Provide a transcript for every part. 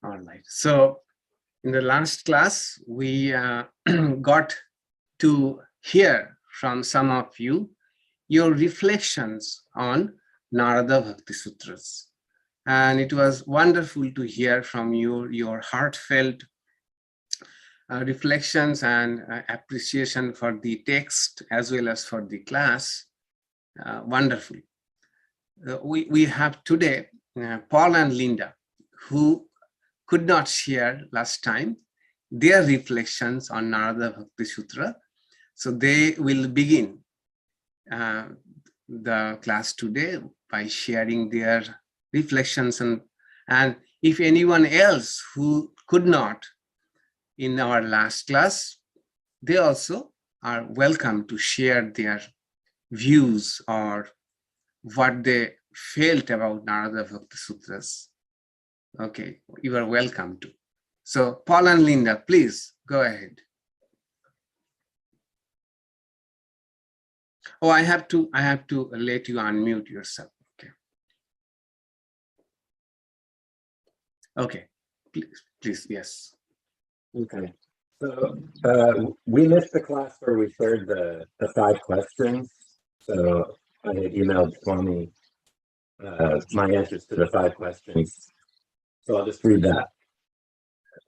All right. So in the last class, we got to hear from some of you your reflections on Narada Bhakti Sutras. And it was wonderful to hear from you your heartfelt reflections and appreciation for the text as well as for the class. Wonderful. We have today Paul and Linda, who could not share last time their reflections on Narada Bhakti Sutra. So they will begin the class today by sharing their reflections. And if anyone else who could not in our last class, they also are welcome to share their views or what they felt about Narada Bhakti Sutras. Okay, you are welcome to. So Paul and Linda, please go ahead. Oh, I have to let you unmute yourself. Okay. Okay, please, yes. Okay, so we missed the class where we shared the 5 questions. So I had emailed Swami my answers to the 5 questions. So I'll just read that.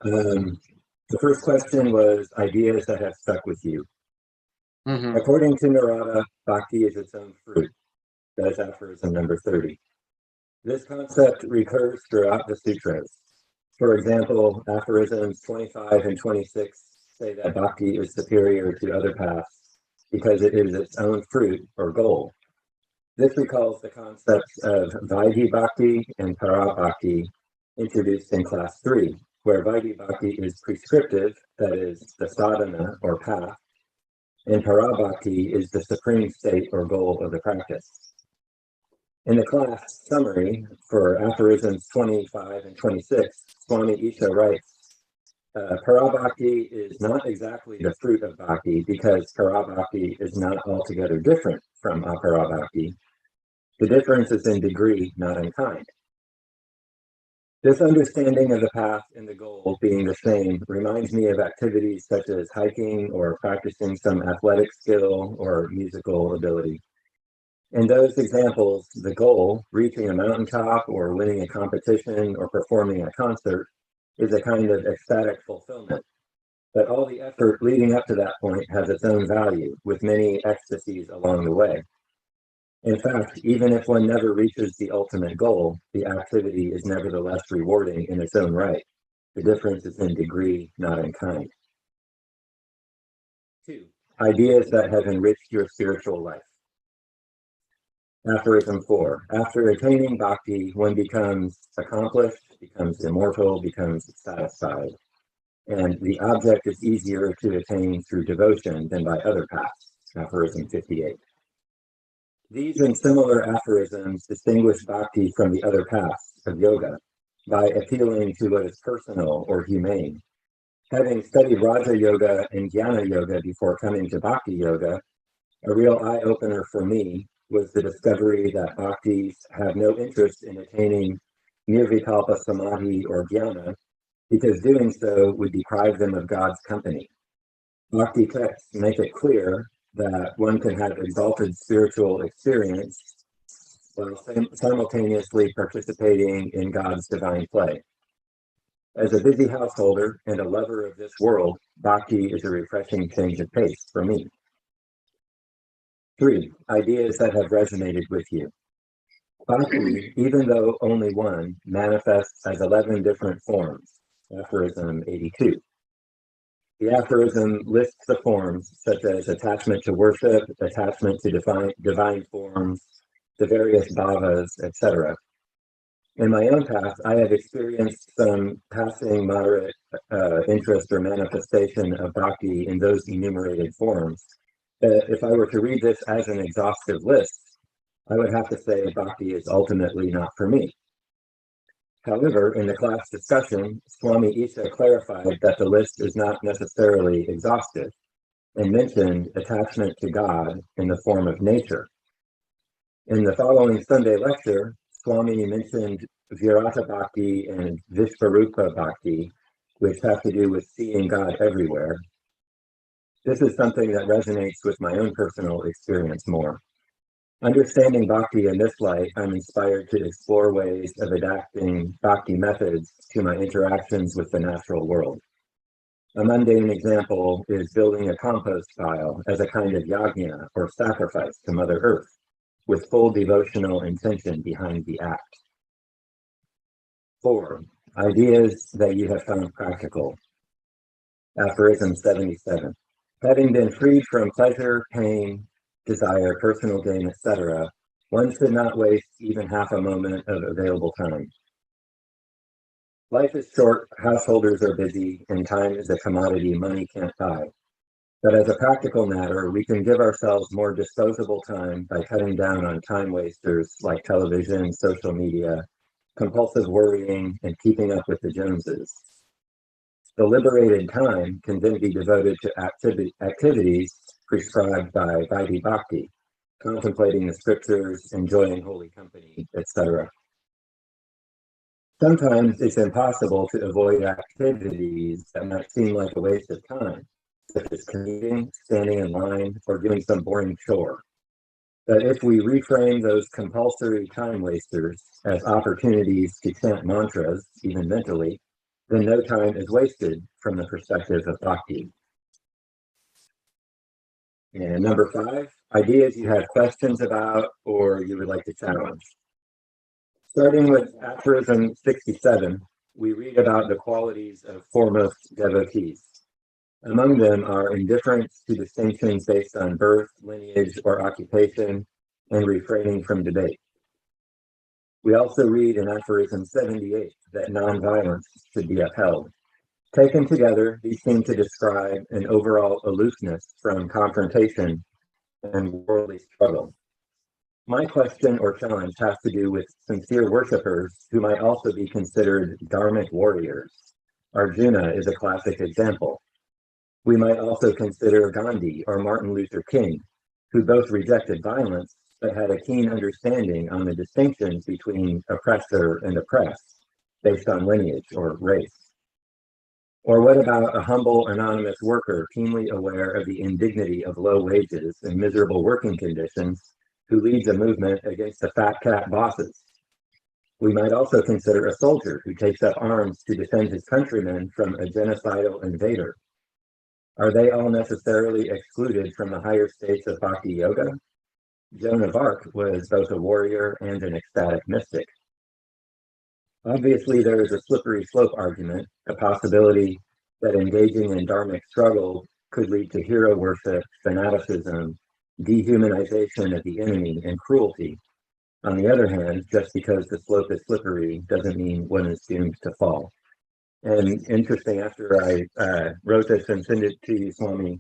The first question was ideas that have stuck with you. According to Narada, Bhakti is its own fruit. That is aphorism number 30. This concept recurs throughout the sutras. For example, aphorisms 25 and 26 say that Bhakti is superior to other paths because it is its own fruit or goal. This recalls the concepts of Vaidhi Bhakti and Para Bhakti introduced in class 3, where Vaidhi Bhakti is prescriptive, that is, the sadhana or path, and Para Bhakti is the supreme state or goal of the practice. In the class summary for aphorisms 25 and 26, Swami Isha writes, Para Bhakti is not exactly the fruit of Bhakti because Para Bhakti is not altogether different from Apara Bhakti. The difference is in degree, not in kind. This understanding of the path and the goal being the same reminds me of activities such as hiking or practicing some athletic skill or musical ability. In those examples, the goal, reaching a mountaintop or winning a competition or performing a concert, is a kind of ecstatic fulfillment. But all the effort leading up to that point has its own value, with many ecstasies along the way. In fact, even if one never reaches the ultimate goal, the activity is nevertheless rewarding in its own right. The difference is in degree, not in kind. 2. Ideas that have enriched your spiritual life. Aphorism 4. After attaining bhakti, one becomes accomplished, becomes immortal, becomes satisfied. And the object is easier to attain through devotion than by other paths. Aphorism 58. These and similar aphorisms distinguish bhakti from the other paths of yoga by appealing to what is personal or humane. Having studied Raja Yoga and Jnana Yoga before coming to Bhakti Yoga, a real eye-opener for me was the discovery that bhaktis have no interest in attaining nirvikalpa samadhi or jnana, because doing so would deprive them of God's company. Bhakti texts make it clear that one can have exalted spiritual experience while simultaneously participating in God's divine play. As a busy householder and a lover of this world, bhakti is a refreshing change of pace for me. 3. Ideas that have resonated with you. Bhakti, even though only one, manifests as 11 different forms. Aphorism 82. The aphorism lists the forms such as attachment to worship, attachment to divine forms, the various bhavas, etc. In my own path, I have experienced some passing moderate interest or manifestation of bhakti in those enumerated forms. If I were to read this as an exhaustive list, I would have to say bhakti is ultimately not for me. However, in the class discussion, Swami Isha clarified that the list is not necessarily exhaustive and mentioned attachment to God in the form of nature. In the following Sunday lecture, Swami mentioned Virata Bhakti and Vishvarupa Bhakti, which have to do with seeing God everywhere. This is something that resonates with my own personal experience more. Understanding Bhakti in this light, I'm inspired to explore ways of adapting Bhakti methods to my interactions with the natural world. A mundane example is building a compost pile as a kind of yajna or sacrifice to Mother Earth, with full devotional intention behind the act. 4. Ideas that you have found practical. Aphorism 77. Having been freed from pleasure, pain, desire, personal gain, etc., one should not waste even half a moment of available time. Life is short, householders are busy, and time is a commodity money can't buy. But as a practical matter, we can give ourselves more disposable time by cutting down on time wasters like television, social media, compulsive worrying, and keeping up with the Joneses. The liberated time can then be devoted to activities prescribed by Vaidhi Bhakti, contemplating the scriptures, enjoying holy company, etc. Sometimes it's impossible to avoid activities that might seem like a waste of time, such as commuting, standing in line, or doing some boring chore. But if we reframe those compulsory time wasters as opportunities to chant mantras, even mentally, then no time is wasted from the perspective of Bhakti. And number 5, ideas you have questions about or you would like to challenge. Starting with aphorism 67, we read about the qualities of foremost devotees. Among them are indifference to distinctions based on birth, lineage, or occupation, and refraining from debate. We also read in aphorism 78 that nonviolence should be upheld. Taken together, these seem to describe an overall aloofness from confrontation and worldly struggle. My question or challenge has to do with sincere worshippers who might also be considered dharmic warriors. Arjuna is a classic example. We might also consider Gandhi or Martin Luther King, who both rejected violence but had a keen understanding on the distinctions between oppressor and oppressed based on lineage or race. Or what about a humble anonymous worker keenly aware of the indignity of low wages and miserable working conditions who leads a movement against the fat cat bosses? We might also consider a soldier who takes up arms to defend his countrymen from a genocidal invader. Are they all necessarily excluded from the higher states of Bhakti Yoga? Joan of Arc was both a warrior and an ecstatic mystic. Obviously, there is a slippery slope argument, a possibility that engaging in dharmic struggle could lead to hero worship, fanaticism, dehumanization of the enemy, and cruelty. On the other hand, just because the slope is slippery doesn't mean one is doomed to fall. And interesting, after I wrote this and sent it to you, Swami,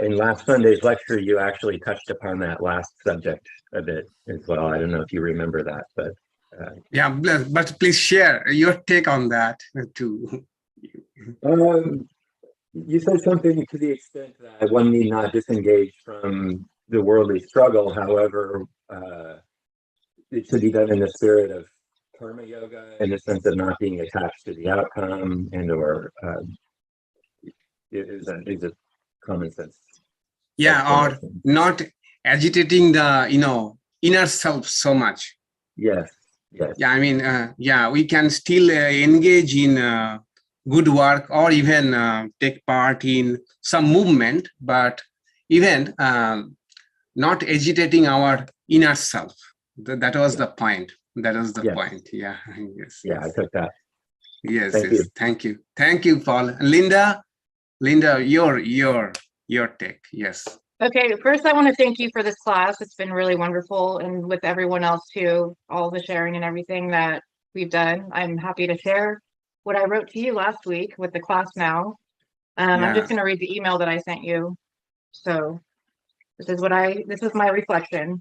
in last Sunday's lecture, you actually touched upon that last subject a bit as well. I don't know if you remember that, but yeah, but please share your take on that too. You said something to the extent that one need not disengage from the worldly struggle. However, it should be done in the spirit of karma yoga, in the sense of not being attached to the outcome, and or is a common sense. Yeah, or not agitating the inner self so much. Yes. Yes. Yeah, I mean, yeah, we can still engage in good work or even take part in some movement, but even not agitating our inner self. That was the point. That was the point. Yeah. Yes. Yeah, I took that. Yes. Thank you. Thank you, Paul. Linda, your take. Yes. Okay, first I want to thank you for this class. It's been really wonderful, and with everyone else too, all the sharing and everything that we've done. I'm happy to share what I wrote to you last week with the class now. I'm just going to read the email that I sent you. So this is my reflection.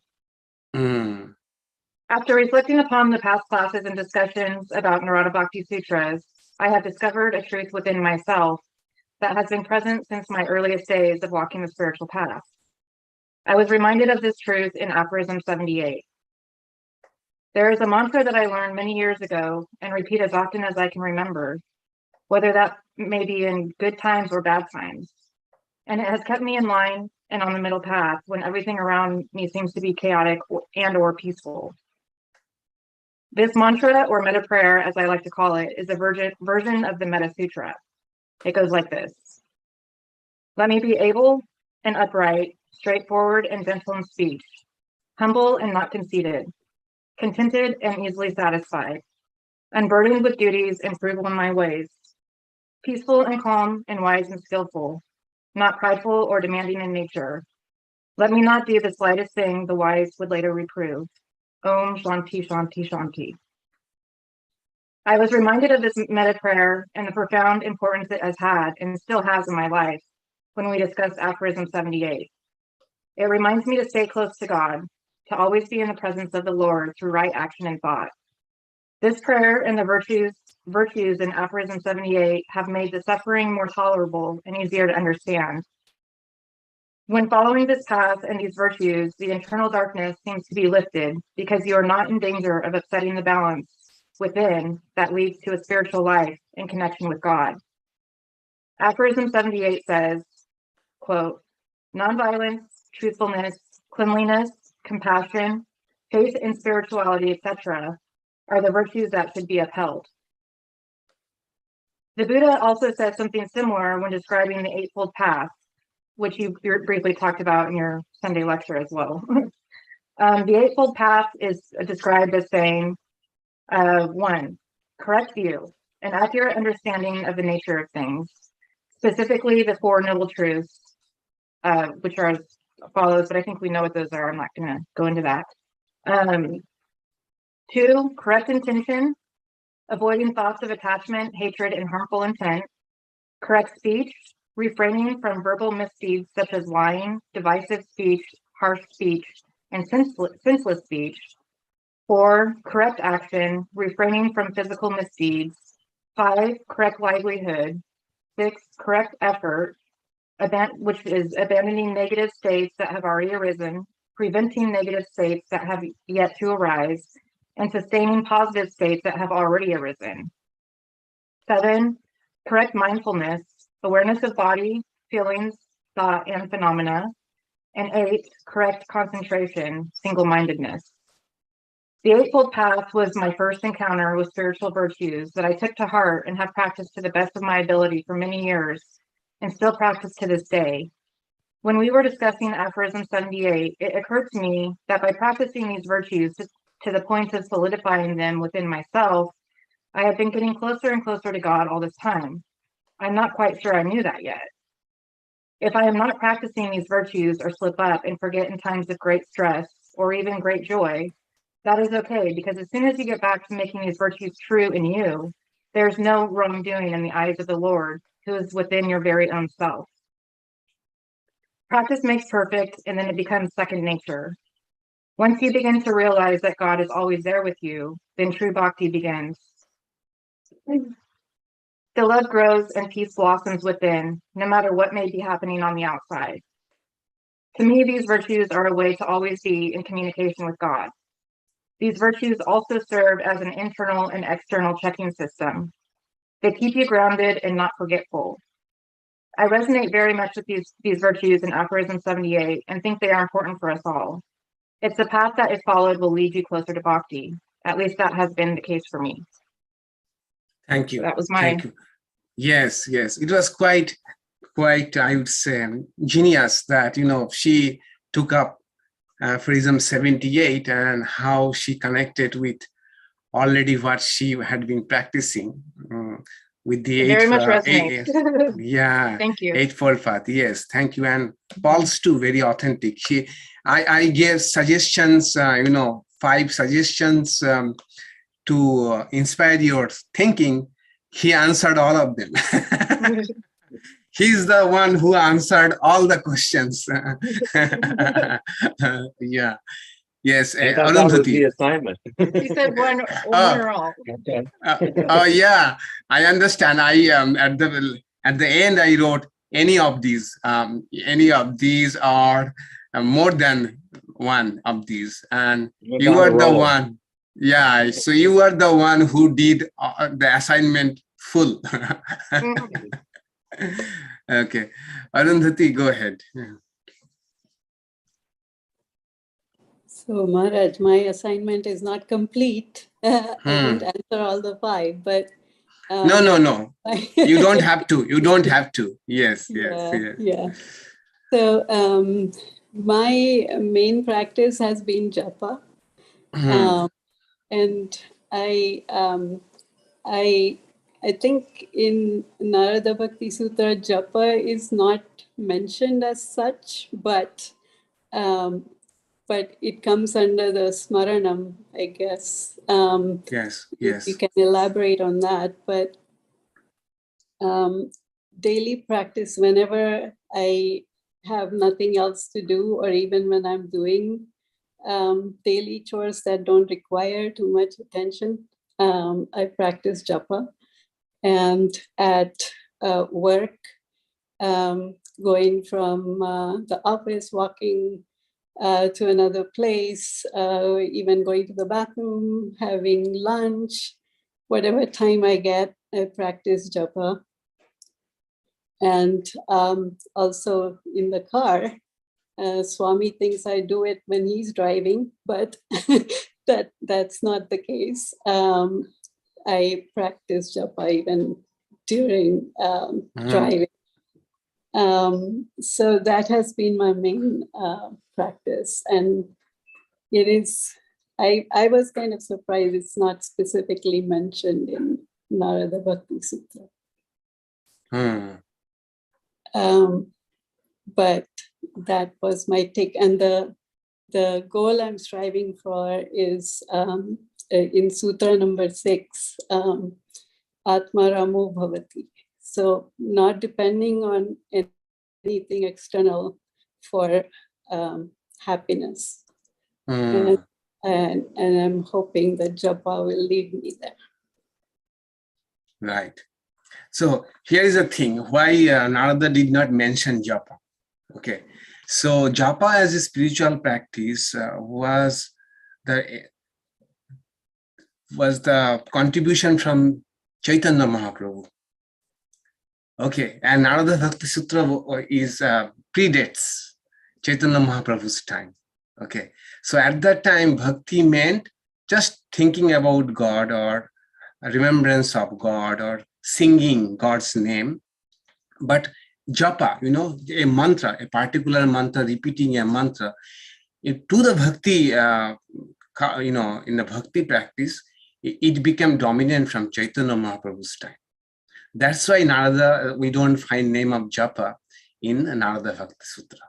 After reflecting upon the past classes and discussions about Narada Bhakti Sutras, I have discovered a truth within myself that has been present since my earliest days of walking the spiritual path. I was reminded of this truth in aphorism 78. There is a mantra that I learned many years ago and repeat as often as I can remember, whether that may be in good times or bad times. And it has kept me in line and on the middle path when everything around me seems to be chaotic and or peaceful. This mantra, or metta prayer, as I like to call it, is a version of the Metta Sutra. It goes like this. Let me be able and upright, straightforward and gentle in speech, humble and not conceited, contented and easily satisfied, unburdened with duties and frugal in my ways, peaceful and calm and wise and skillful, not prideful or demanding in nature. Let me not do the slightest thing the wise would later reprove. Om Shanti Shanti Shanti. I was reminded of this metta prayer and the profound importance it has had and still has in my life when we discussed aphorism 78. It reminds me to stay close to God, to always be in the presence of the Lord through right action and thought. This prayer and the virtues in aphorism 78 have made the suffering more tolerable and easier to understand. When following this path and these virtues, the internal darkness seems to be lifted because you are not in danger of upsetting the balance within that leads to a spiritual life in connection with God. Aphorism 78 says, quote, nonviolence, truthfulness, cleanliness, compassion, faith in spirituality, etc., are the virtues that should be upheld. The Buddha also says something similar when describing the Eightfold Path, which you briefly talked about in your Sunday lecture as well. The Eightfold Path is described as saying, 1, correct view, an accurate understanding of the nature of things, specifically the Four Noble Truths, which are as follows, but I think we know what those are. I'm not going to go into that. 2, correct intention, avoiding thoughts of attachment, hatred, and harmful intent. Correct speech, refraining from verbal misdeeds such as lying, divisive speech, harsh speech, and senseless speech. 4, correct action, refraining from physical misdeeds. 5, correct livelihood. 6, correct effort, which is abandoning negative states that have already arisen, preventing negative states that have yet to arise, and sustaining positive states that have already arisen. 7, correct mindfulness, awareness of body, feelings, thought, and phenomena. And 8, correct concentration, single-mindedness. The Eightfold Path was my first encounter with spiritual virtues that I took to heart and have practiced to the best of my ability for many years and still practice to this day. When we were discussing aphorism 78, it occurred to me that by practicing these virtues to the point of solidifying them within myself, I have been getting closer and closer to God all this time. I'm not quite sure I knew that yet. If I am not practicing these virtues or slip up and forget in times of great stress or even great joy, that is okay, because as soon as you get back to making these virtues true in you, there's no wrongdoing in the eyes of the Lord, who is within your very own self. Practice makes perfect, and then it becomes second nature. Once you begin to realize that God is always there with you, then true bhakti begins. The love grows and peace blossoms within, no matter what may be happening on the outside. To me, these virtues are a way to always be in communication with God. These virtues also serve as an internal and external checking system. They keep you grounded and not forgetful. I resonate very much with these virtues in aphorism 78 and think they are important for us all. It's the path that, if followed, will lead you closer to bhakti. At least that has been the case for me. Thank you. So that was my... Thank you. Yes. It was quite, I would say, genius that, she took up aphorism 78 and how she connected with already what she had been practicing with the very much resonates. Thank you. Eightfold Path. Yes, thank you. And Paul's too, very authentic. I gave suggestions, 5 suggestions to inspire your thinking. He answered all of them. He's the one who answered all the questions. Yeah. Yes. That was the assignment. He said one or all. Yeah. I understand. I at the end I wrote any of these. Any of these are more than one of these, and you are the one. Yeah, so you were the one who did the assignment full. Okay. Arundhati, go ahead. Yeah. So, Maharaj, my assignment is not complete. I didn't answer all the 5, but... No. You don't have to. You don't have to. Yes. Yeah. So, my main practice has been japa. And I think in Narada Bhakti Sutra, japa is not mentioned as such, but it comes under the smaranam, I guess. Yes. You can elaborate on that, but daily practice, whenever I have nothing else to do, or even when I'm doing daily chores that don't require too much attention, I practice japa. And at work, going from the office, walking to another place, even going to the bathroom, having lunch, whatever time I get, I practice japa. And also in the car, Swami thinks I do it when he's driving, but that's not the case. I practice japa even during driving. So that has been my main practice. And it is, I was kind of surprised it's not specifically mentioned in Narada Bhakti Sutra. But that was my take. And the goal I'm striving for is in Sutra number 6, Atma Ramo Bhavati. So not depending on anything external for happiness. And I'm hoping that japa will lead me there. Right. So here is the thing, why Narada did not mention japa. Okay. So japa as a spiritual practice was the contribution from Chaitanya Mahaprabhu. Okay, and Narada Bhakti Sutra is predates Chaitanya Mahaprabhu's time. Okay, so at that time, bhakti meant just thinking about God or remembrance of God or singing God's name. But japa, a mantra, a particular mantra, repeating a mantra, to the bhakti, in the bhakti practice, it became dominant from Chaitanya Mahaprabhu's time. That's why Narada, we don't find name of japa in Narada Bhakti Sutra.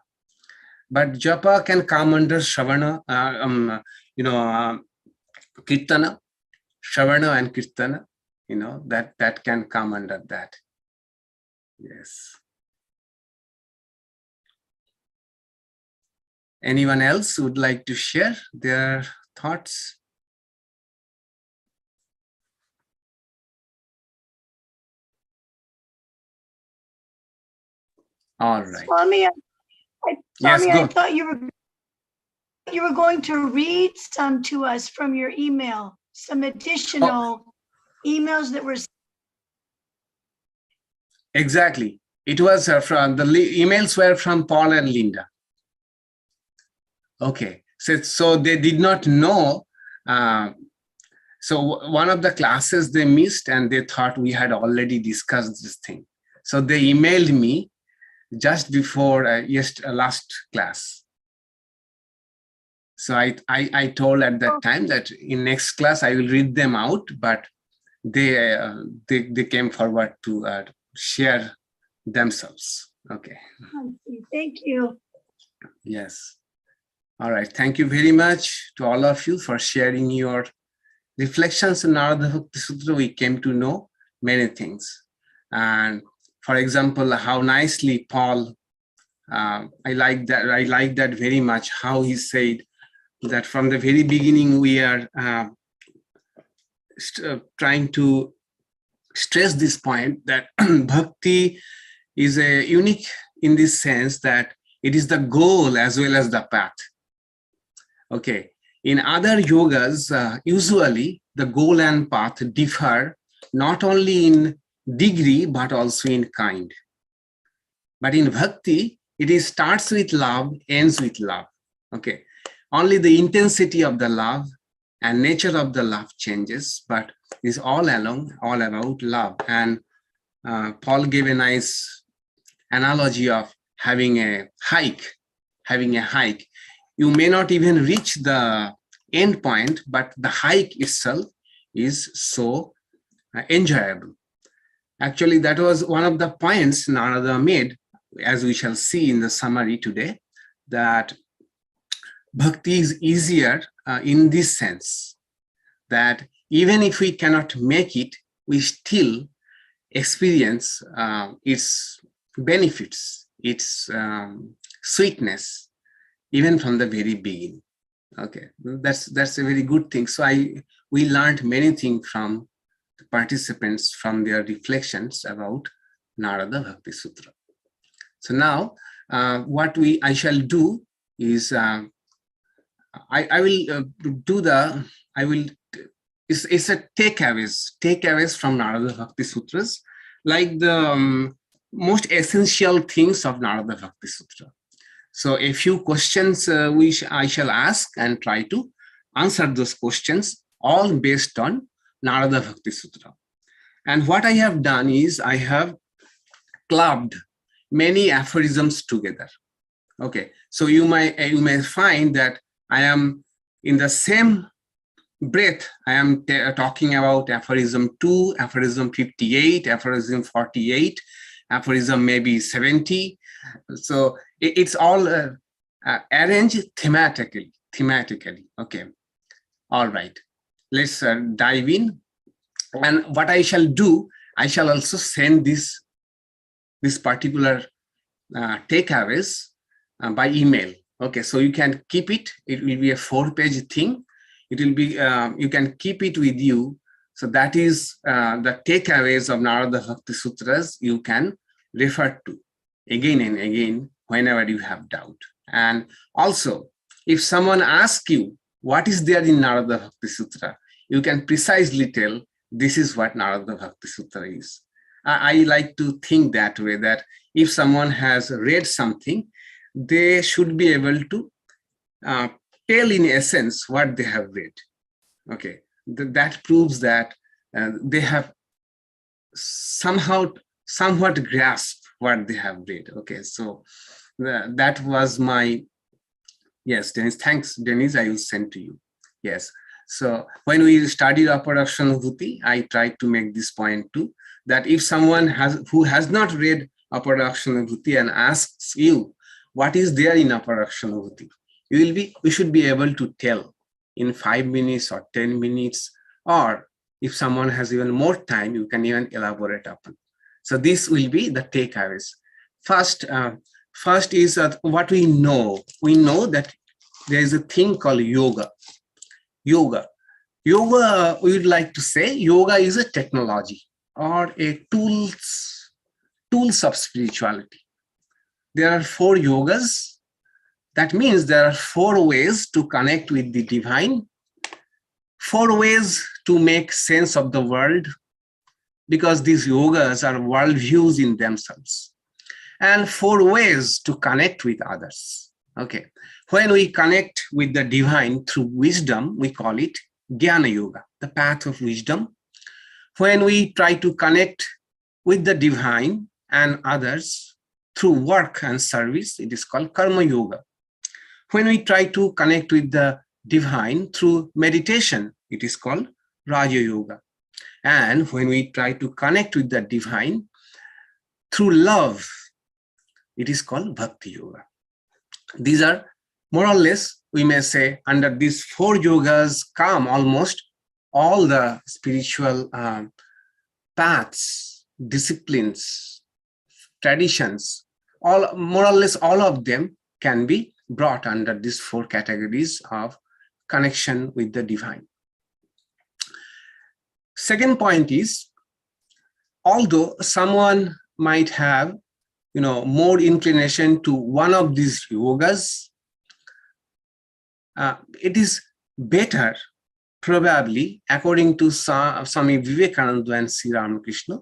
But japa can come under Shravana, Kirtana, Shravana and Kirtana, that can come under that. Yes. Anyone else would like to share their thoughts? All right. Swami, Yes, I thought you were going to read some to us from your email, some additional emails that were. Exactly. It was from the emails were from Paul and Linda. Okay. So they did not know. So one of the classes they missed and they thought we had already discussed this thing. So they emailed me just before last class. So I told at that time that in next class I will read them out, but they came forward to share themselves. Okay. Thank you. Yes. All right. Thank you very much to all of you for sharing your reflections on Narada Bhakti Sutra. We came to know many things. And for example, how nicely Paul, I like that very much, how he said that from the very beginning we are trying to stress this point that bhakti is unique in this sense that it is the goal as well as the path. Okay, In other yogas, usually the goal and path differ not only in degree, but also in kind. But in bhakti, it starts with love, ends with love. Okay. Only the intensity of the love and nature of the love changes, but it's all about love. And Paul gave a nice analogy of having a hike. You may not even reach the end point, but the hike itself is so enjoyable. Actually, that was one of the points Narada made, as we shall see in the summary today, that bhakti is easier in this sense, that even if we cannot make it, we still experience its benefits, its sweetness, even from the very beginning. Okay, that's a very good thing. So we learned many things from the participants, from their reflections about Narada Bhakti Sutra. So now, what I shall do is it's a takeaways from Narada Bhakti Sutras, like the most essential things of Narada Bhakti Sutra. So a few questions which I shall ask and try to answer those questions, all based on Narada Bhakti Sutra. And what I have done is I have clubbed many aphorisms together. Okay, so you may find that I am in the same breath, I am talking about aphorism 2, aphorism 58, aphorism 48, aphorism maybe 70. So it's all arranged thematically. Okay, all right. Let's dive in. And what I shall do, I shall also send this particular takeaways by email. Okay, so you can keep it. It will be a 4-page thing. It will be, you can keep it with you. So that is the takeaways of Narada Bhakti Sutras you can refer to again and again whenever you have doubt. And also, if someone asks you what is there in Narada Bhakti Sutra, you can precisely tell this is what Narada Bhakti Sutra is. I like to think that way, that if someone has read something, they should be able to tell in essence what they have read. Okay, that proves that they have somewhat grasped what they have read. Okay, so that was my, yes, Dennis, thanks, Dennis, I will send to you. Yes, so when we studied Aparakshanubhuti, I tried to make this point too, that if someone who has not read Aparakshanubhuti and asks you what is there in Aparakshanubhuti, we should be able to tell in 5 minutes or 10 minutes, or if someone has even more time, you can even elaborate upon. So this will be the takeaways. First is what we know. We know that there is a thing called yoga. Yoga, we would like to say yoga is a technology or a tools of spirituality. There are 4 yogas. That means there are 4 ways to connect with the divine, 4 ways to make sense of the world, because these yogas are worldviews in themselves, and 4 ways to connect with others. Okay, when we connect with the divine through wisdom, we call it Jnana Yoga, the path of wisdom. When we try to connect with the divine and others through work and service, it is called Karma Yoga. When we try to connect with the divine through meditation, it is called Raja Yoga. And when we try to connect with the divine through love, it is called Bhakti Yoga. These are more or less, we may say, under these 4 yogas come almost all the spiritual paths, disciplines, traditions, more or less all of them can be brought under these 4 categories of connection with the divine. Second point is, although someone might have more inclination to one of these yogas, it is better, probably, according to Swami Vivekananda and Sri Ramakrishna,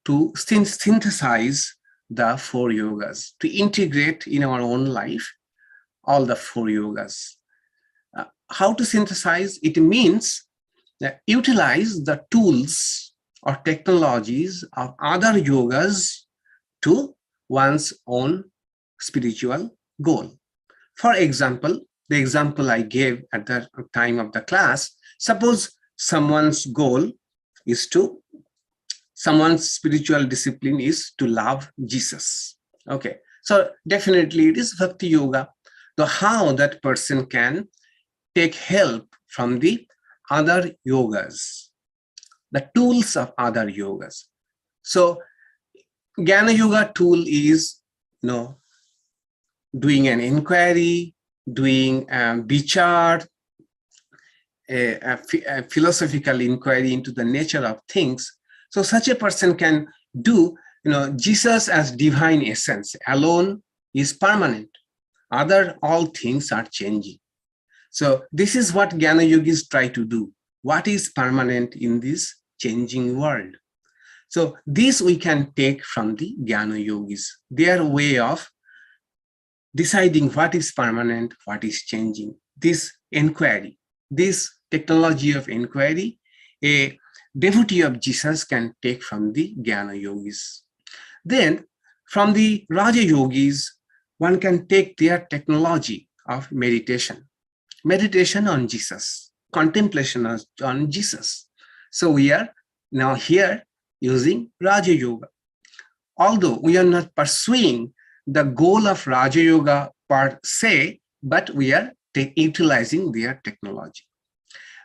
to synthesize the 4 yogas, to integrate in our own life all the 4 yogas. How to synthesize? It means that utilize the tools or technologies of other yogas to one's own spiritual goal. For example, the example I gave at the time of the class, suppose someone's spiritual discipline is to love Jesus. Okay, so definitely it is Bhakti Yoga. So how that person can take help from the other yogas, the tools of other yogas. So Jnana Yoga tool is, doing an inquiry, doing vichar, a philosophical inquiry into the nature of things. So such a person can do, Jesus as divine essence alone is permanent. All things are changing. So this is what Jnana Yogis try to do. What is permanent in this changing world? So this we can take from the Jnana Yogis, their way of deciding what is permanent, what is changing. This inquiry, this technology of inquiry, a devotee of Jesus can take from the Jnana Yogis. Then from the Raja Yogis, one can take their technology of meditation on Jesus, contemplation on Jesus. So we are now here using Raja Yoga. Although we are not pursuing the goal of Raja Yoga per se, but we are utilizing their technology.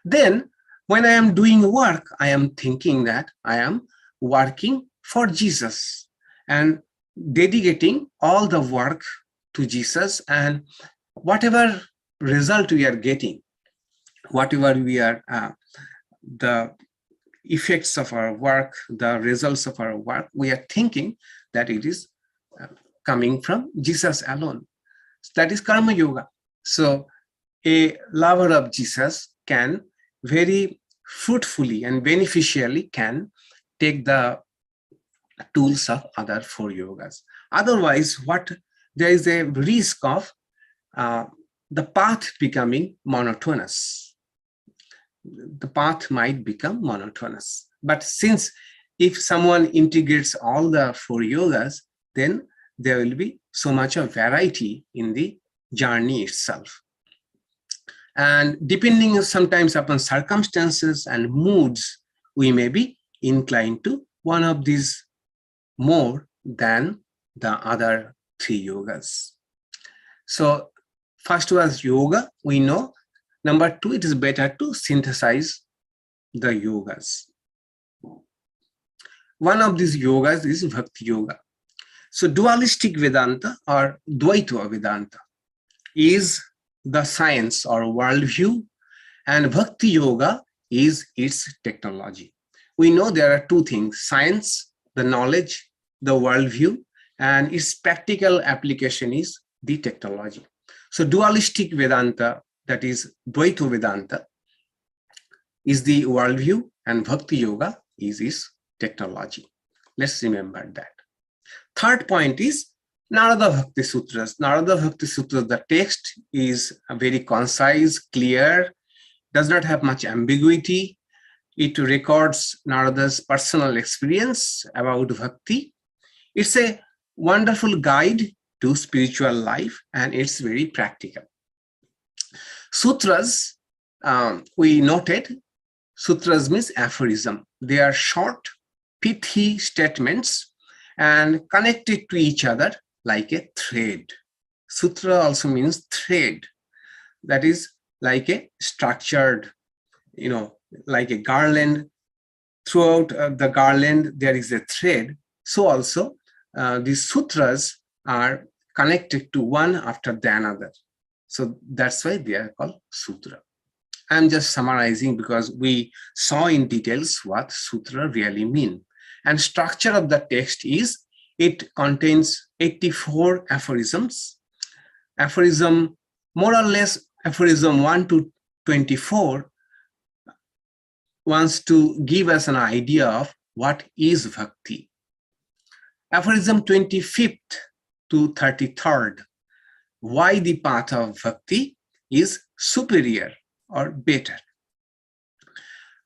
Then when I am doing work, I am thinking that I am working for Jesus and dedicating all the work to Jesus, and whatever result we are getting, whatever we are, the effects of our work, the results of our work, we are thinking that it is coming from Jesus alone. That is Karma Yoga. So a lover of Jesus can very fruitfully and beneficially can take the tools of other 4 yogas. Otherwise, there is a risk of the path becoming monotonous. The path might become monotonous. But since if someone integrates all the 4 yogas, then there will be so much of variety in the journey itself. And depending sometimes upon circumstances and moods, we may be inclined to one of these more than the other 3 yogas. So first was yoga, we know. Number 2, it is better to synthesize the yogas. One of these yogas is Bhakti Yoga. So dualistic Vedanta or Dvaita Vedanta is the science or worldview, and Bhakti Yoga is its technology. We know there are 2 things: science, the knowledge, the worldview, and its practical application is the technology. So dualistic Vedanta, that is Dvaita Vedanta, is the worldview, and Bhakti Yoga is its technology. Let's remember that. Third point is Narada Bhakti Sutras. Narada Bhakti Sutras, the text is very concise, clear, does not have much ambiguity. It records Narada's personal experience about bhakti. It's a wonderful guide to spiritual life, and it's very practical. Sutras, we noted, sutras means aphorism. They are short, pithy statements and connected to each other like a thread. Sutra also means thread. That is like a structured, like a garland. Throughout the garland, there is a thread. So also, these sutras are connected to one after the another. So that's why they are called sutra. I'm just summarizing because we saw in details what sutra really mean. And structure of the text is, it contains 84 aphorisms. Aphorism, more or less, aphorism 1 to 24 wants to give us an idea of what is bhakti. Aphorism 25th to 33rd, why the path of bhakti is superior or better.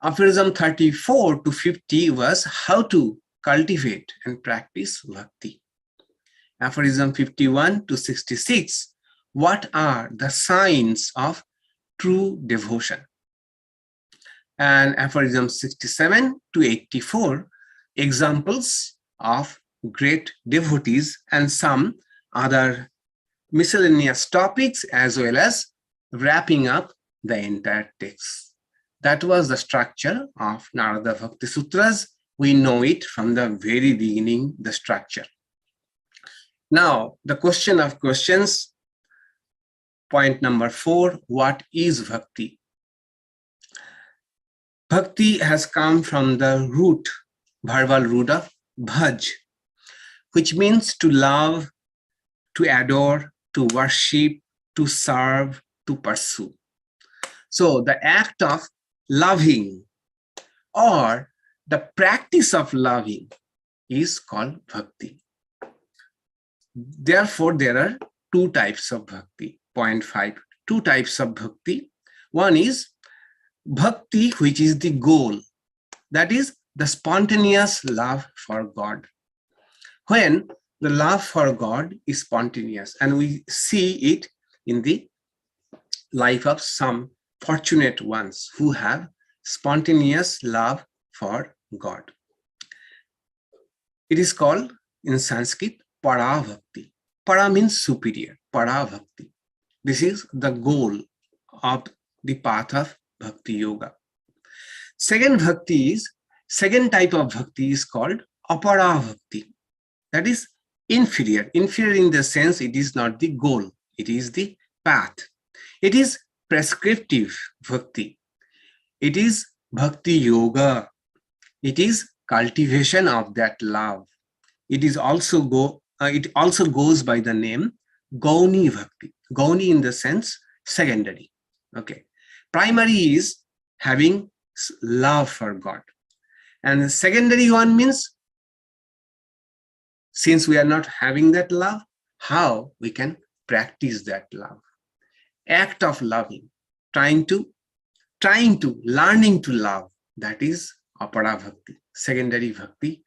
Aphorism 34 to 50 was how to cultivate and practice bhakti. Aphorism 51 to 66, what are the signs of true devotion? And aphorism 67 to 84, examples of great devotees and some other miscellaneous topics, as well as wrapping up the entire text. That was the structure of Narada Bhakti Sutras. We know it from the very beginning, the structure. Now, the question of questions, point number 4, what is bhakti? Bhakti has come from the root, verbal root of bhaj, which means to love, to adore, to worship, to serve, to pursue. So the act of loving or the practice of loving is called bhakti. Therefore, there are two types of bhakti. Point 5, two types of bhakti. One is bhakti, which is the goal. That is the spontaneous love for God. When the love for God is spontaneous, and we see it in the life of some fortunate ones who have spontaneous love for God. It is called in Sanskrit para bhakti. Para means superior, para bhakti. This is the goal of the path of bhakti yoga. Second type of bhakti is called apara bhakti. That is inferior. Inferior in the sense it is not the goal, it is the path. It is prescriptive bhakti. It is bhakti yoga. It is cultivation of that love. It also goes by the name Gauni bhakti. Gauni in the sense secondary. Okay. Primary is having love for God. And the secondary one means, since we are not having that love, how we can practice that love. Act of loving, learning to love, that is apara bhakti, secondary bhakti,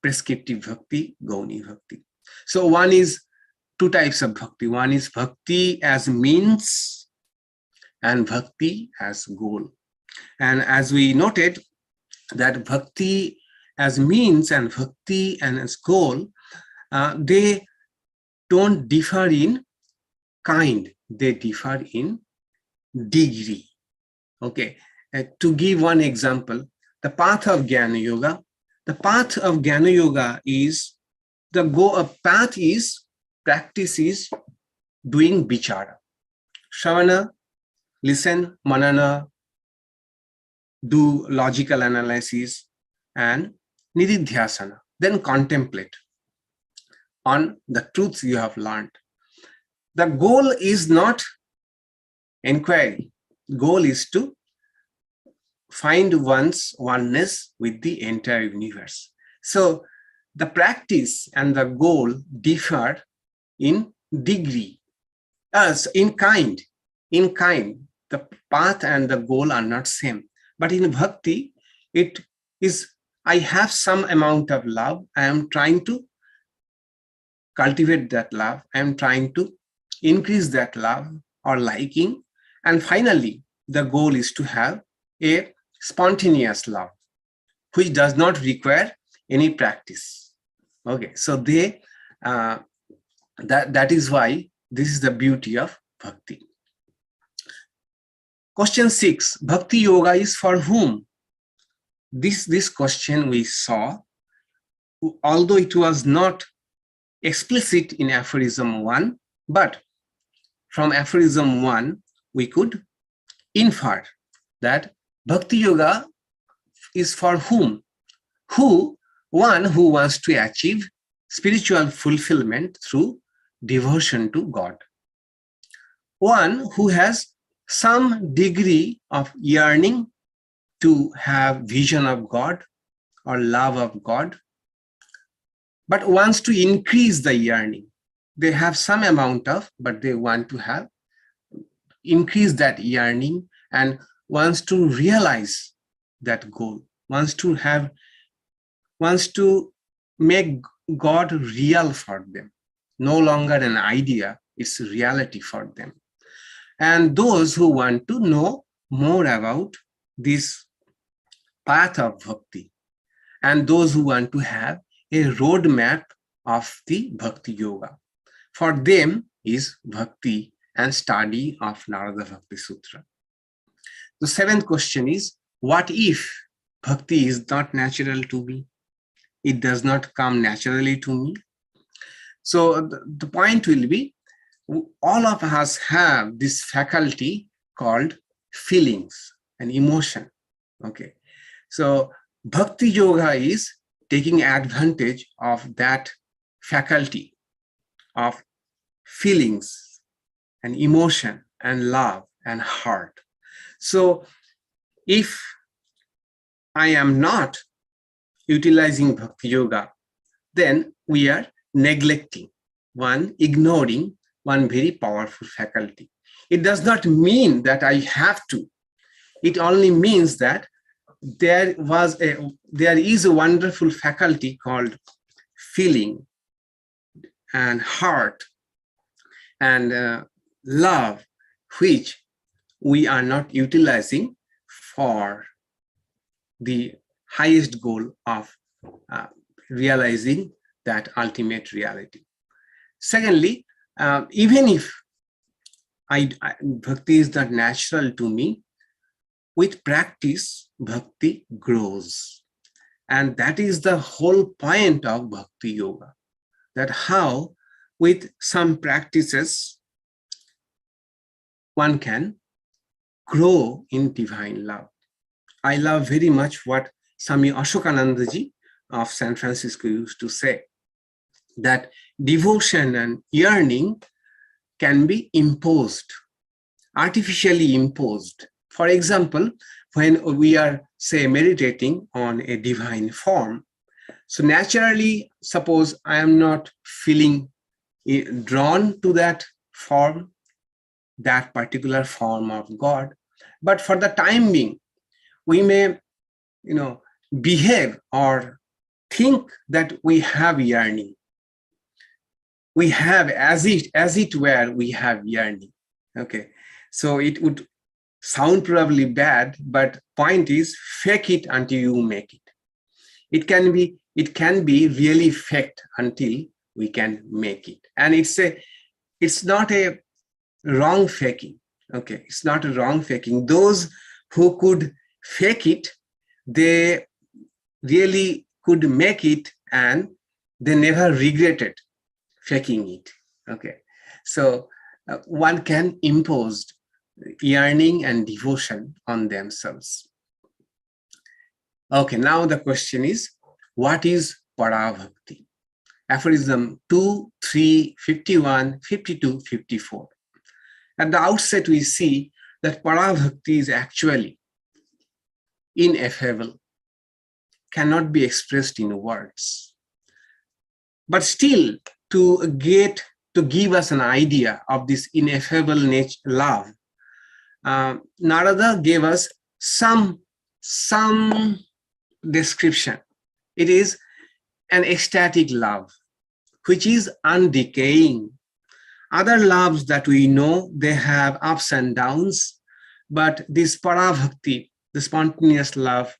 prescriptive bhakti, gauni bhakti. So two types of bhakti. One is bhakti as means and bhakti as goal. And as we noted, that bhakti as means and bhakti and as goal, they don't differ in kind, they differ in degree. Okay, to give one example, the path of Jnana Yoga, the path of Jnana Yoga is, practice is doing vichara. Shravana, listen, manana, do logical analysis, and nididhyasana, then contemplate on the truths you have learned. The goal is not inquiry. Goal is to find one's oneness with the entire universe. So the practice and the goal differ in degree, in kind. In kind, the path and the goal are not same. But in bhakti, it is, I have some amount of love. I am trying to cultivate that love. I am trying to increase that love or liking. And finally, the goal is to have a spontaneous love, which does not require any practice. Okay, so that is why this is the beauty of bhakti. Question 6, bhakti yoga is for whom? This question we saw, although it was not explicit in aphorism 1, but from aphorism 1, we could infer that bhakti yoga is for whom? One who wants to achieve spiritual fulfillment through devotion to God. One who has some degree of yearning to have vision of God or love of God, but wants to increase the yearning. They have some amount of, but they want to have increase that yearning and wants to realize that goal, wants to make God real for them, no longer an idea, it's reality for them. And those who want to know more about this path of bhakti, and those who want to have a roadmap of the bhakti yoga, for them is bhakti and study of Narada Bhakti Sutra. The seventh question is, what if bhakti is not natural to me? It does not come naturally to me. So the point will be, all of us have this faculty called feelings and emotion. Okay. So bhakti yoga is taking advantage of that faculty of feelings and emotion and love and heart. So if I am not utilizing bhakti yoga, then we are neglecting ignoring one very powerful faculty. It does not mean that I have to. It only means that there is a wonderful faculty called feeling and heart and love, which we are not utilizing for the highest goal of realizing that ultimate reality. Secondly, even if bhakti is not natural to me, with practice, bhakti grows. And that is the whole point of bhakti yoga, that how with some practices, one can grow in divine love. I love very much what Swami Ashokânanda ji of San Francisco used to say, that devotion and yearning can be imposed, artificially imposed. For example, when we are, say, meditating on a divine form, so naturally, suppose I am not feeling drawn to that form, that particular form of God, but for the time being, we may, behave or think that we have yearning. We have, as it were, we have yearning. Okay, so it would sound probably bad, but point is, fake it until you make it. It can be really faked until we can make it. And it's not a wrong faking. Okay, it's not a wrong faking. Those who could fake it, they really could make it, and they never regretted faking it. Okay, so one can impose yearning and devotion on themselves. Okay, now the question is, what is Parabhakti? Aphorism 2, 3, 51, 52, 54. At the outset, we see that Parabhakti is actually ineffable, cannot be expressed in words. But still, to give us an idea of this ineffable nature, love, Narada gave us some description. It is an ecstatic love, which is undecaying. Other loves that we know, they have ups and downs, but this Parabhakti, the spontaneous love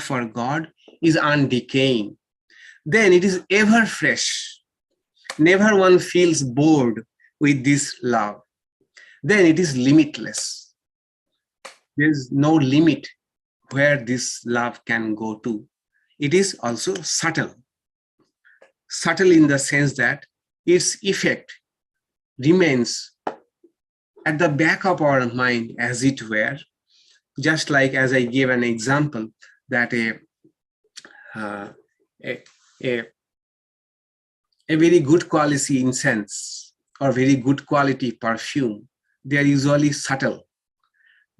for God, is undecaying. Then it is ever fresh. Never one feels bored with this love. Then it is limitless. There is no limit where this love can go to. It is also subtle. Subtle in the sense that its effect remains at the back of our mind, as it were, just like as I gave an example that a very good quality incense or very good quality perfume, they are usually subtle.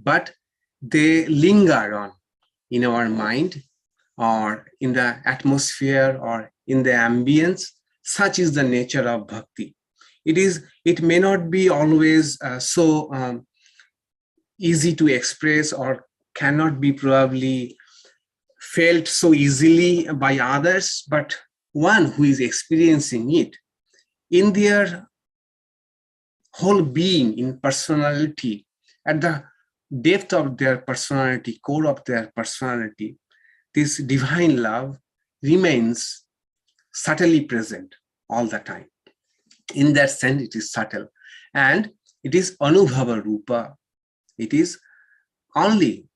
but they linger on in our mind or in the atmosphere or in the ambience. Such is the nature of bhakti. It may not be always so easy to express, or cannot be probably felt so easily by others, but one who is experiencing it in their whole being, in personality, at the depth of their personality, core of their personality, this divine love remains subtly present all the time. In that sense, it is subtle, and it is anubhava rupa. It is only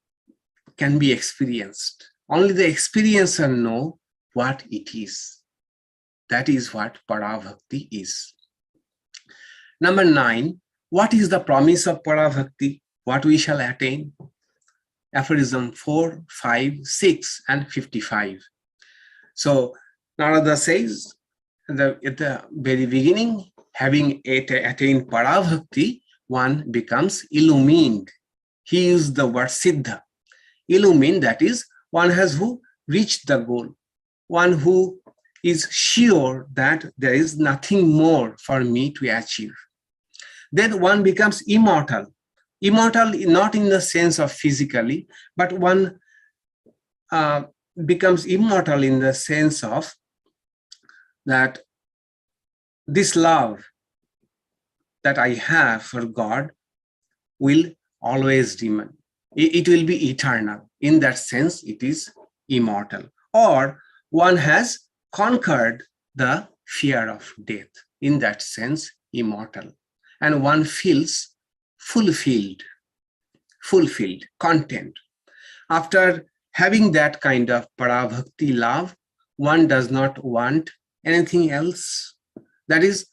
can be experienced. Only the experiencer know what it is. That is what Parabhakti is. Number 9, what is the promise of Parabhakti? What we shall attain? Aphorism 4, 5, 6, and 55. So Narada says at the very beginning, having attained Parabhakti, one becomes illumined. He used the word Siddha. Illumined, that is, one has who reached the goal. One who is sure that there is nothing more for me to achieve. Then one becomes immortal. Immortal not in the sense of physically, but one becomes immortal in the sense of that this love that I have for God will always remain. It will be eternal. In that sense, it is immortal. Or one has conquered the fear of death. In that sense, immortal. And one feels fulfilled, content. After having that kind of parabhakti love, one does not want anything else. That is,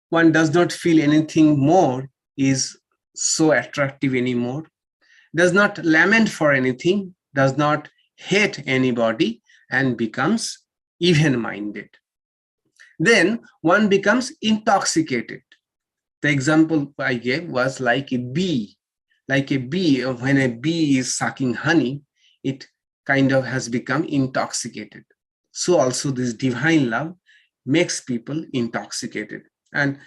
one does not feel anything more is so attractive anymore, does not lament for anything, does not hate anybody, and becomes even-minded. Then one becomes intoxicated. The example I gave was like a bee. Like a bee, when a bee is sucking honey, it kind of has become intoxicated. So also this divine love makes people intoxicated. And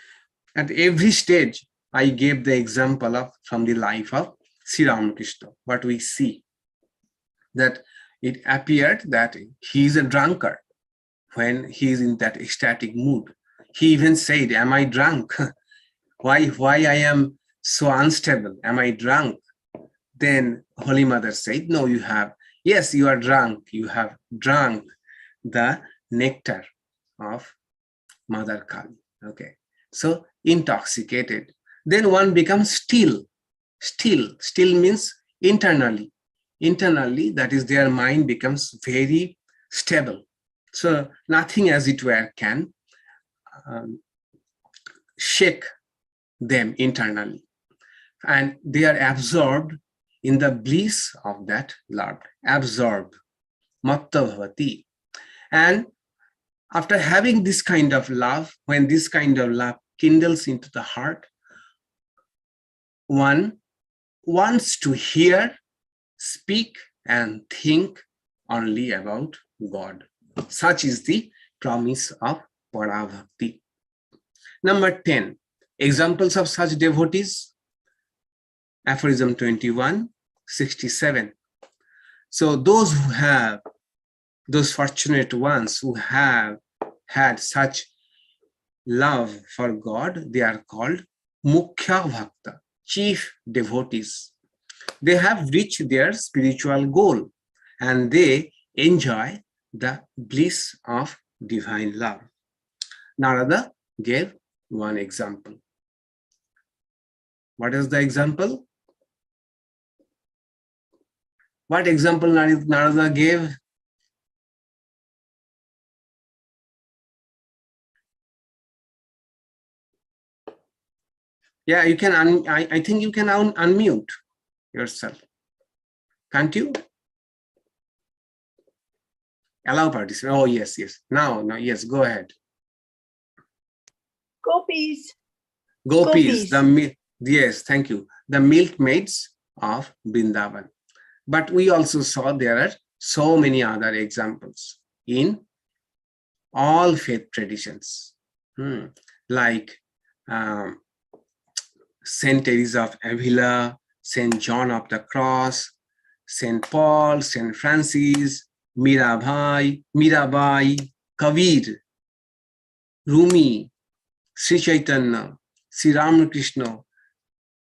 at every stage, I gave the example of from the life of Sri Ramakrishna, what we see, that it appeared that he is a drunkard when he is in that ecstatic mood. He even said, am I drunk? Why I am so unstable? Am I drunk? Then Holy Mother said, no, you have. Yes, you are drunk. You have drunk the nectar of Mother Kali. Okay. So intoxicated. Then one becomes still. Still means internally. Internally, that is, their mind becomes very stable. So nothing, as it were, can shake them internally. And they are absorbed in the bliss of that love. Absorbed. Matta bhavati. And after having this kind of love, when this kind of love kindles into the heart, one wants to hear, speak, and think only about God. Such is the promise of Parabhakti. Number 10, examples of such devotees. Aphorism 21, 67. So those who have, those fortunate ones who have had such love for God, they are called Mukhya Bhakta, chief devotees. They have reached their spiritual goal and they enjoy the bliss of divine love. Narada gave one example. What is the example? What example Narada gave? Yeah, you can. I think you can unmute yourself. Can't you? Allow participation. Oh, yes. Now, yes, go ahead. Gopis. Yes, thank you. The milkmaids of Vrindavan. But we also saw there are so many other examples in all faith traditions, like Saint Teresa of Avila, Saint John of the Cross, Saint Paul, Saint Francis, Mirabai, Kabir, Rumi, Sri Chaitanya, Sri Ramakrishna.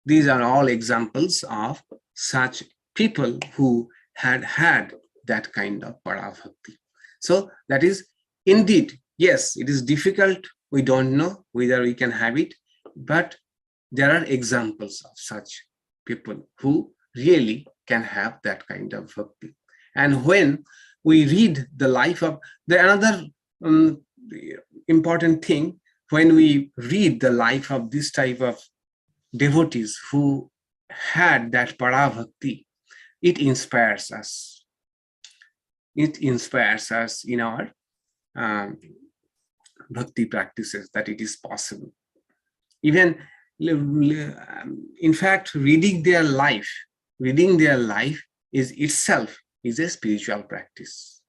These are all examples of such people who had that kind of parabhakti. So that is indeed, yes, it is difficult. We don't know whether we can have it, but there are examples of such people who really can have that kind of bhakti. And when we read the life of another important thing, when we read the life of this type of devotees who had that parabhakti, it inspires us. It inspires us in our bhakti practices that it is possible. Even, in fact, reading their life is itself is a spiritual practice.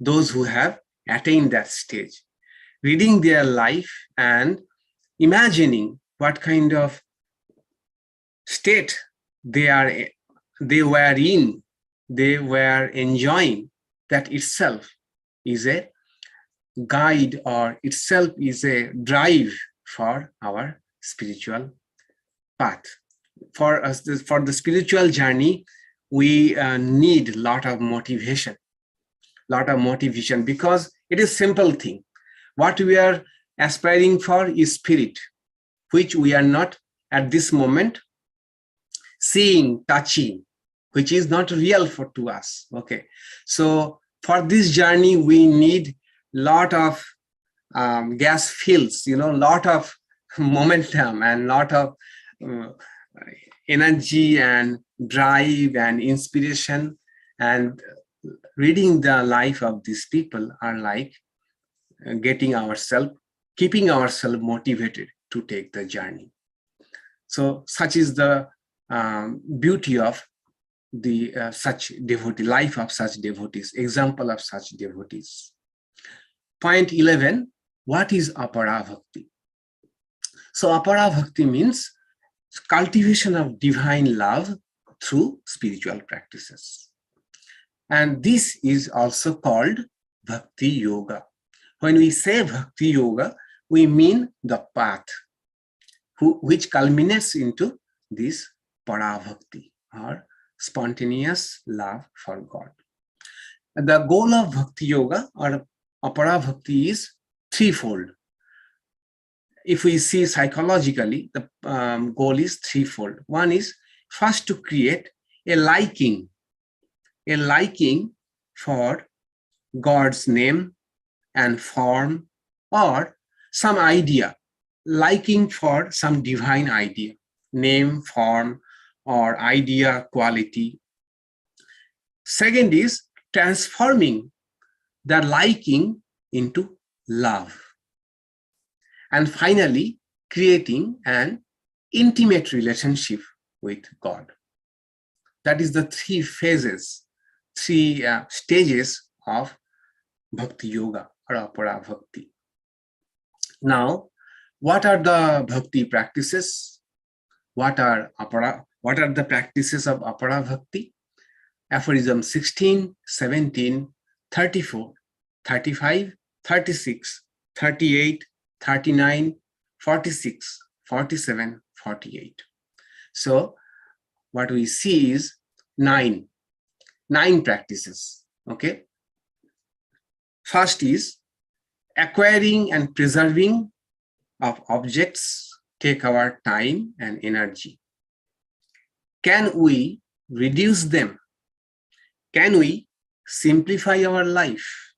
Those who have attained that stage, reading their life and imagining what kind of state they were enjoying, that itself is a guide, or itself is a drive for our spiritual path. For us, for the spiritual journey, we need a lot of motivation, because it is simple thing. What we are aspiring for is spirit, which we are not at this moment seeing, touching, which is not real to us. Okay, so for this journey, we need lot of gas fields, lot of momentum and lot of energy and drive and inspiration. And reading the life of these people are like keeping ourselves motivated to take the journey. So such is the beauty of the such devotee, life of such devotees, example of such devotees. Point 11, what is apara bhakti? So apara bhakti means cultivation of divine love through spiritual practices. And this is also called bhakti yoga. When we say bhakti yoga, we mean the path which culminates into this para bhakti, or spontaneous love for God. The goal of bhakti yoga or apara bhakti is threefold. If we see psychologically, the goal is threefold. One is first to create a liking for God's name and form, or some idea, liking for some divine idea, name, form, or idea, quality. Second is transforming the liking into love. And finally, creating an intimate relationship with God. That is the three phases, three stages of bhakti yoga or apara bhakti. Now, what are the bhakti practices? What are the practices of apara bhakti? Aphorism 16, 17, 34, 35, 36, 38, 39, 46, 47, 48. So what we see is nine practices. Okay. First is acquiring and preserving of objects take our time and energy. Can we reduce them? Can we simplify our life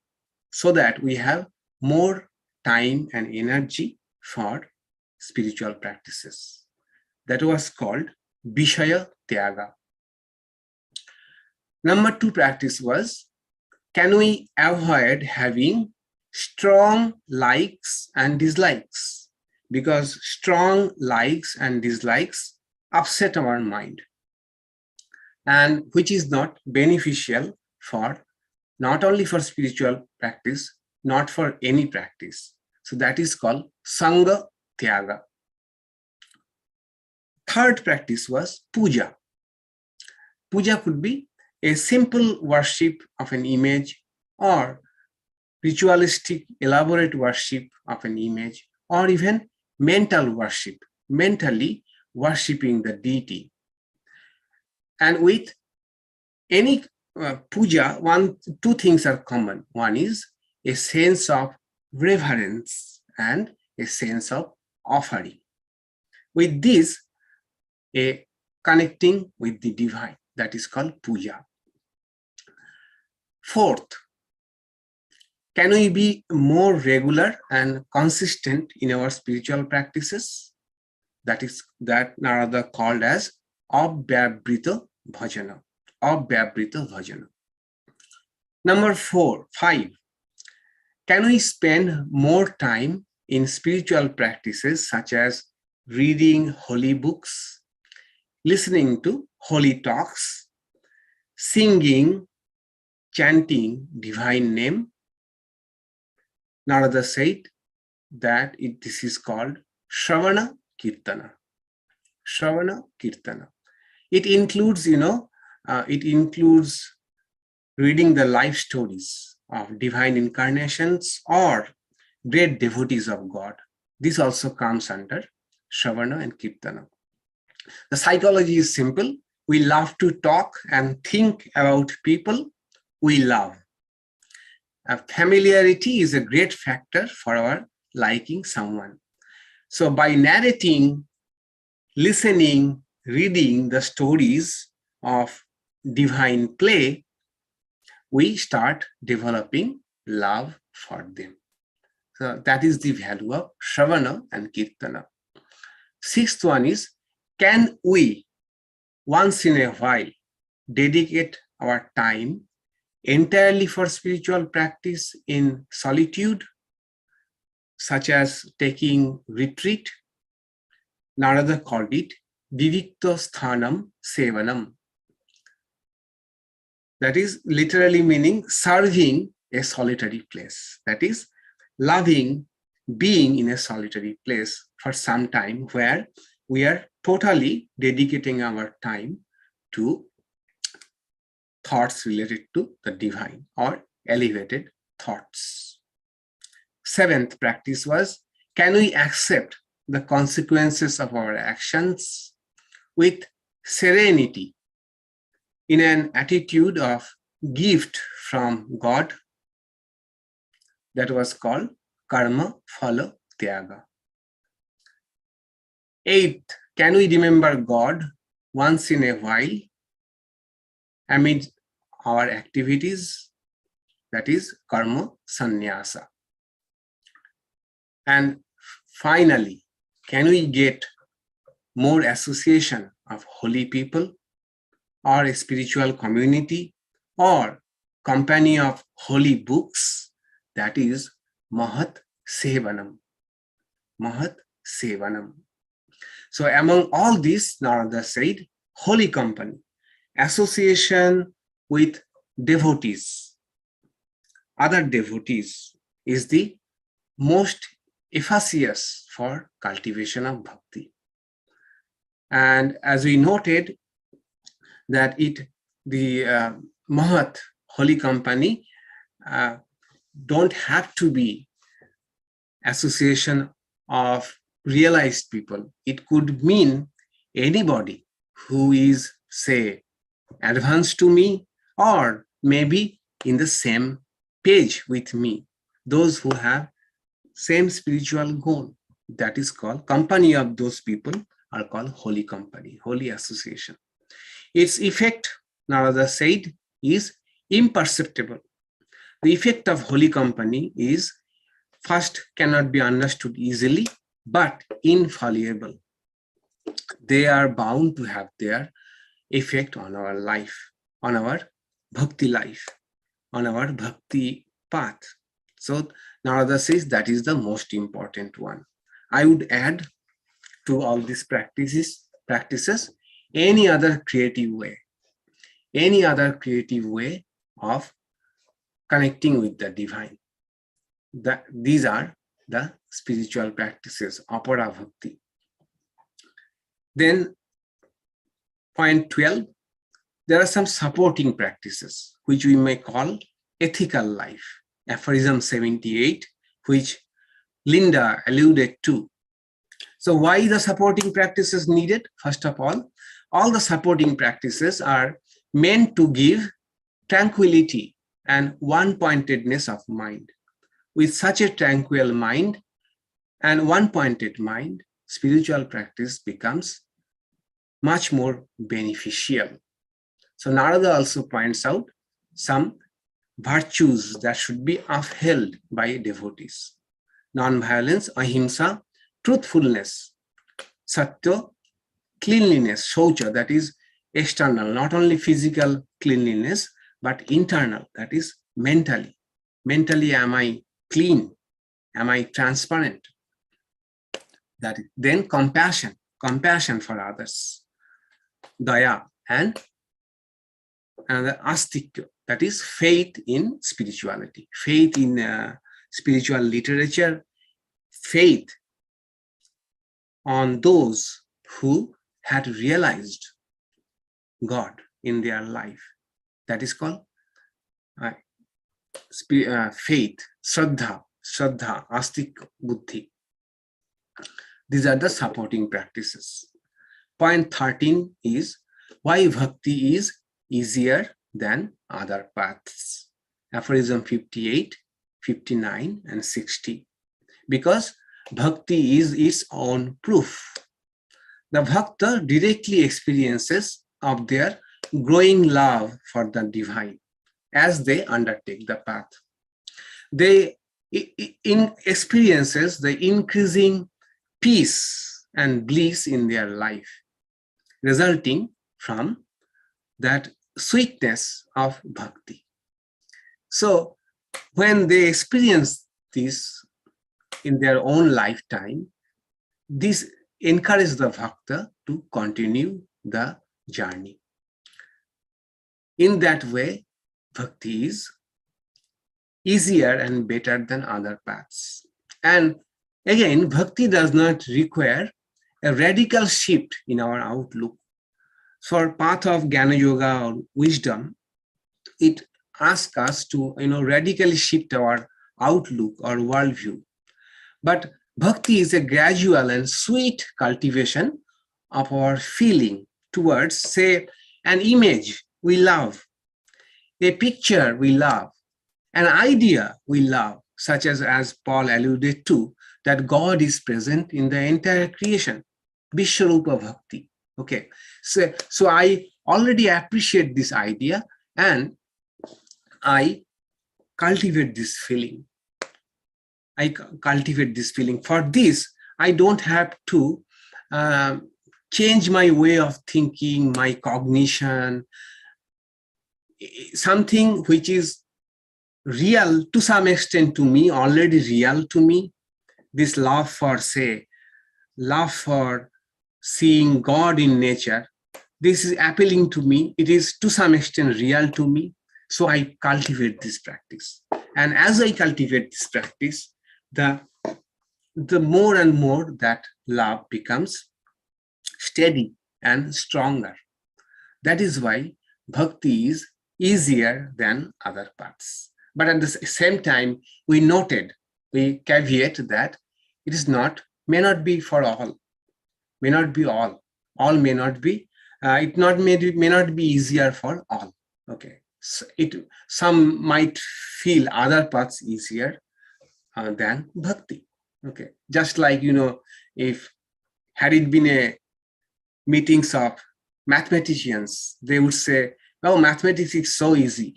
so that we have more time and energy for spiritual practices? That was called Vishaya Tyaga. Number 2 practice was, can we avoid having strong likes and dislikes? Because strong likes and dislikes upset our mind. and which is not beneficial for not only for spiritual practice, not for any practice. So that is called Sangha Tyaga. Third practice was puja. Puja could be a simple worship of an image, or ritualistic, elaborate worship of an image, or even mental worship, mentally worshipping the deity. And with any puja, two things are common. One is a sense of reverence and a sense of offering. With this, a connecting with the divine, that is called puja. Fourth, can we be more regular and consistent in our spiritual practices? That Narada called as Abhyavrita Bhajana. Abhyavrita Bhajana. Number 5, can we spend more time in spiritual practices such as reading holy books, listening to holy talks, singing, chanting divine name? Narada said that this is called Shravana Kirtana. Shravana Kirtana. It includes, it includes reading the life stories of divine incarnations or great devotees of God. This also comes under Shravana and Kirtana. The psychology is simple. We love to talk and think about people we love. Familiarity is a great factor for our liking someone. So by narrating, listening, reading the stories of divine play, we start developing love for them. So that is the value of Shravana and Kirtana. Sixth one is, can we once in a while dedicate our time entirely for spiritual practice in solitude, such as taking retreat? Narada called it Vivikta Sthanam Sevanam. That is literally meaning serving a solitary place. That is, loving being in a solitary place for some time, where we are totally dedicating our time to thoughts related to the divine or elevated thoughts. Seventh practice was, can we accept the consequences of our actions with serenity, in an attitude of gift from God? That was called Karma Phala Tyaga. Eighth, can we remember God once in a while amid our activities? That is Karma Sannyasa. And finally, can we get more association of holy people, or a spiritual community, or company of holy books? That is Mahat Sevanam. Mahat Sevanam. So among all these, Narada said, holy company, association with devotees, other devotees, is the most efficacious for cultivation of bhakti. And as we noted, that the Mahat, holy company, don't have to be association of realized people. It could mean anybody who is, say, advanced to me, or maybe in the same page with me, those who have same spiritual goal. That is called company of those people are called holy company, holy association. Its effect, Narada said, is imperceptible. The effect of holy company is, first, cannot be understood easily, but infallible. They are bound to have their effect on our life, on our bhakti life, on our bhakti path. So Narada says that is the most important one. I would add to all these practices any other creative way. any other creative way of connecting with the divine. These are the spiritual practices, apara bhakti. Then point 12, there are some supporting practices which we may call ethical life. Aphorism 78, which Linda alluded to. So why the supporting practices needed? First of all the supporting practices are meant to give tranquility and one-pointedness of mind. With such a tranquil mind and one-pointed mind, spiritual practice becomes much more beneficial. So Narada also points out some virtues that should be upheld by devotees. Non-violence, ahimsa, truthfulness, satya, cleanliness, shaucha, that is external, not only physical cleanliness, but internal, that is mentally. Mentally, am I clean? Am I transparent? That is, then compassion for others, daya, and the astikya, that is faith in spirituality, faith in spiritual literature, faith on those who had realized God in their life. That is called faith, shraddha, astikya, buddhi. These are the supporting practices. Point 13 is why bhakti is easier than other paths. Aphorism 58, 59, and 60. Because bhakti is its own proof. The bhakta directly experiences of their growing love for the divine as they undertake the path. They experiences the increasing peace and bliss in their life, resulting from that sweetness of bhakti. So when they experience this in their own lifetime, this encourages the bhakta to continue the journey. In that way, bhakti is easier and better than other paths. And again, bhakti does not require a radical shift in our outlook. For path of Jnana Yoga or wisdom, it asks us to radically shift our outlook or worldview. But bhakti is a gradual and sweet cultivation of our feeling towards, say, an image we love, a picture we love, an idea we love, such as Paul alluded to, that God is present in the entire creation, Vishwarupa Bhakti. Okay, so I already appreciate this idea and I cultivate this feeling. For this, I don't have to change my way of thinking, my cognition, something which is real to some extent to me, already real to me. This love for seeing God in nature, this is appealing to me. It is to some extent real to me. So I cultivate this practice. And as I cultivate this practice, the more and more that love becomes steady and stronger. That is why bhakti is easier than other paths. But at the same time, we caveat that it is may not be for all, may not be all may not be, may not be easier for all. Okay, so some might feel other paths easier than bhakti. Okay, just like, if had it been a meetings of mathematicians, they would say, oh, mathematics is so easy.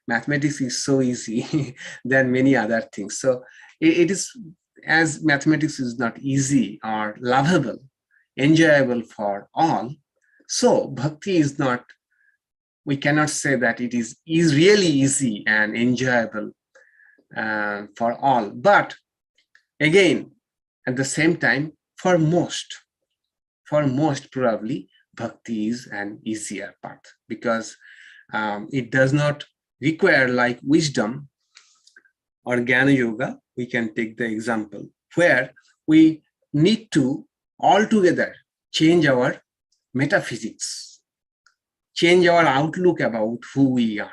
Mathematics is so easy than many other things. So it is, as mathematics is not easy or lovable, enjoyable for all, so bhakti is not, we cannot say that it is really easy and enjoyable for all. But again, at the same time, for most probably, bhakti is an easier path, because It does not require like wisdom or Jnana Yoga. We can take the example where we need to altogether change our metaphysics, change our outlook about who we are.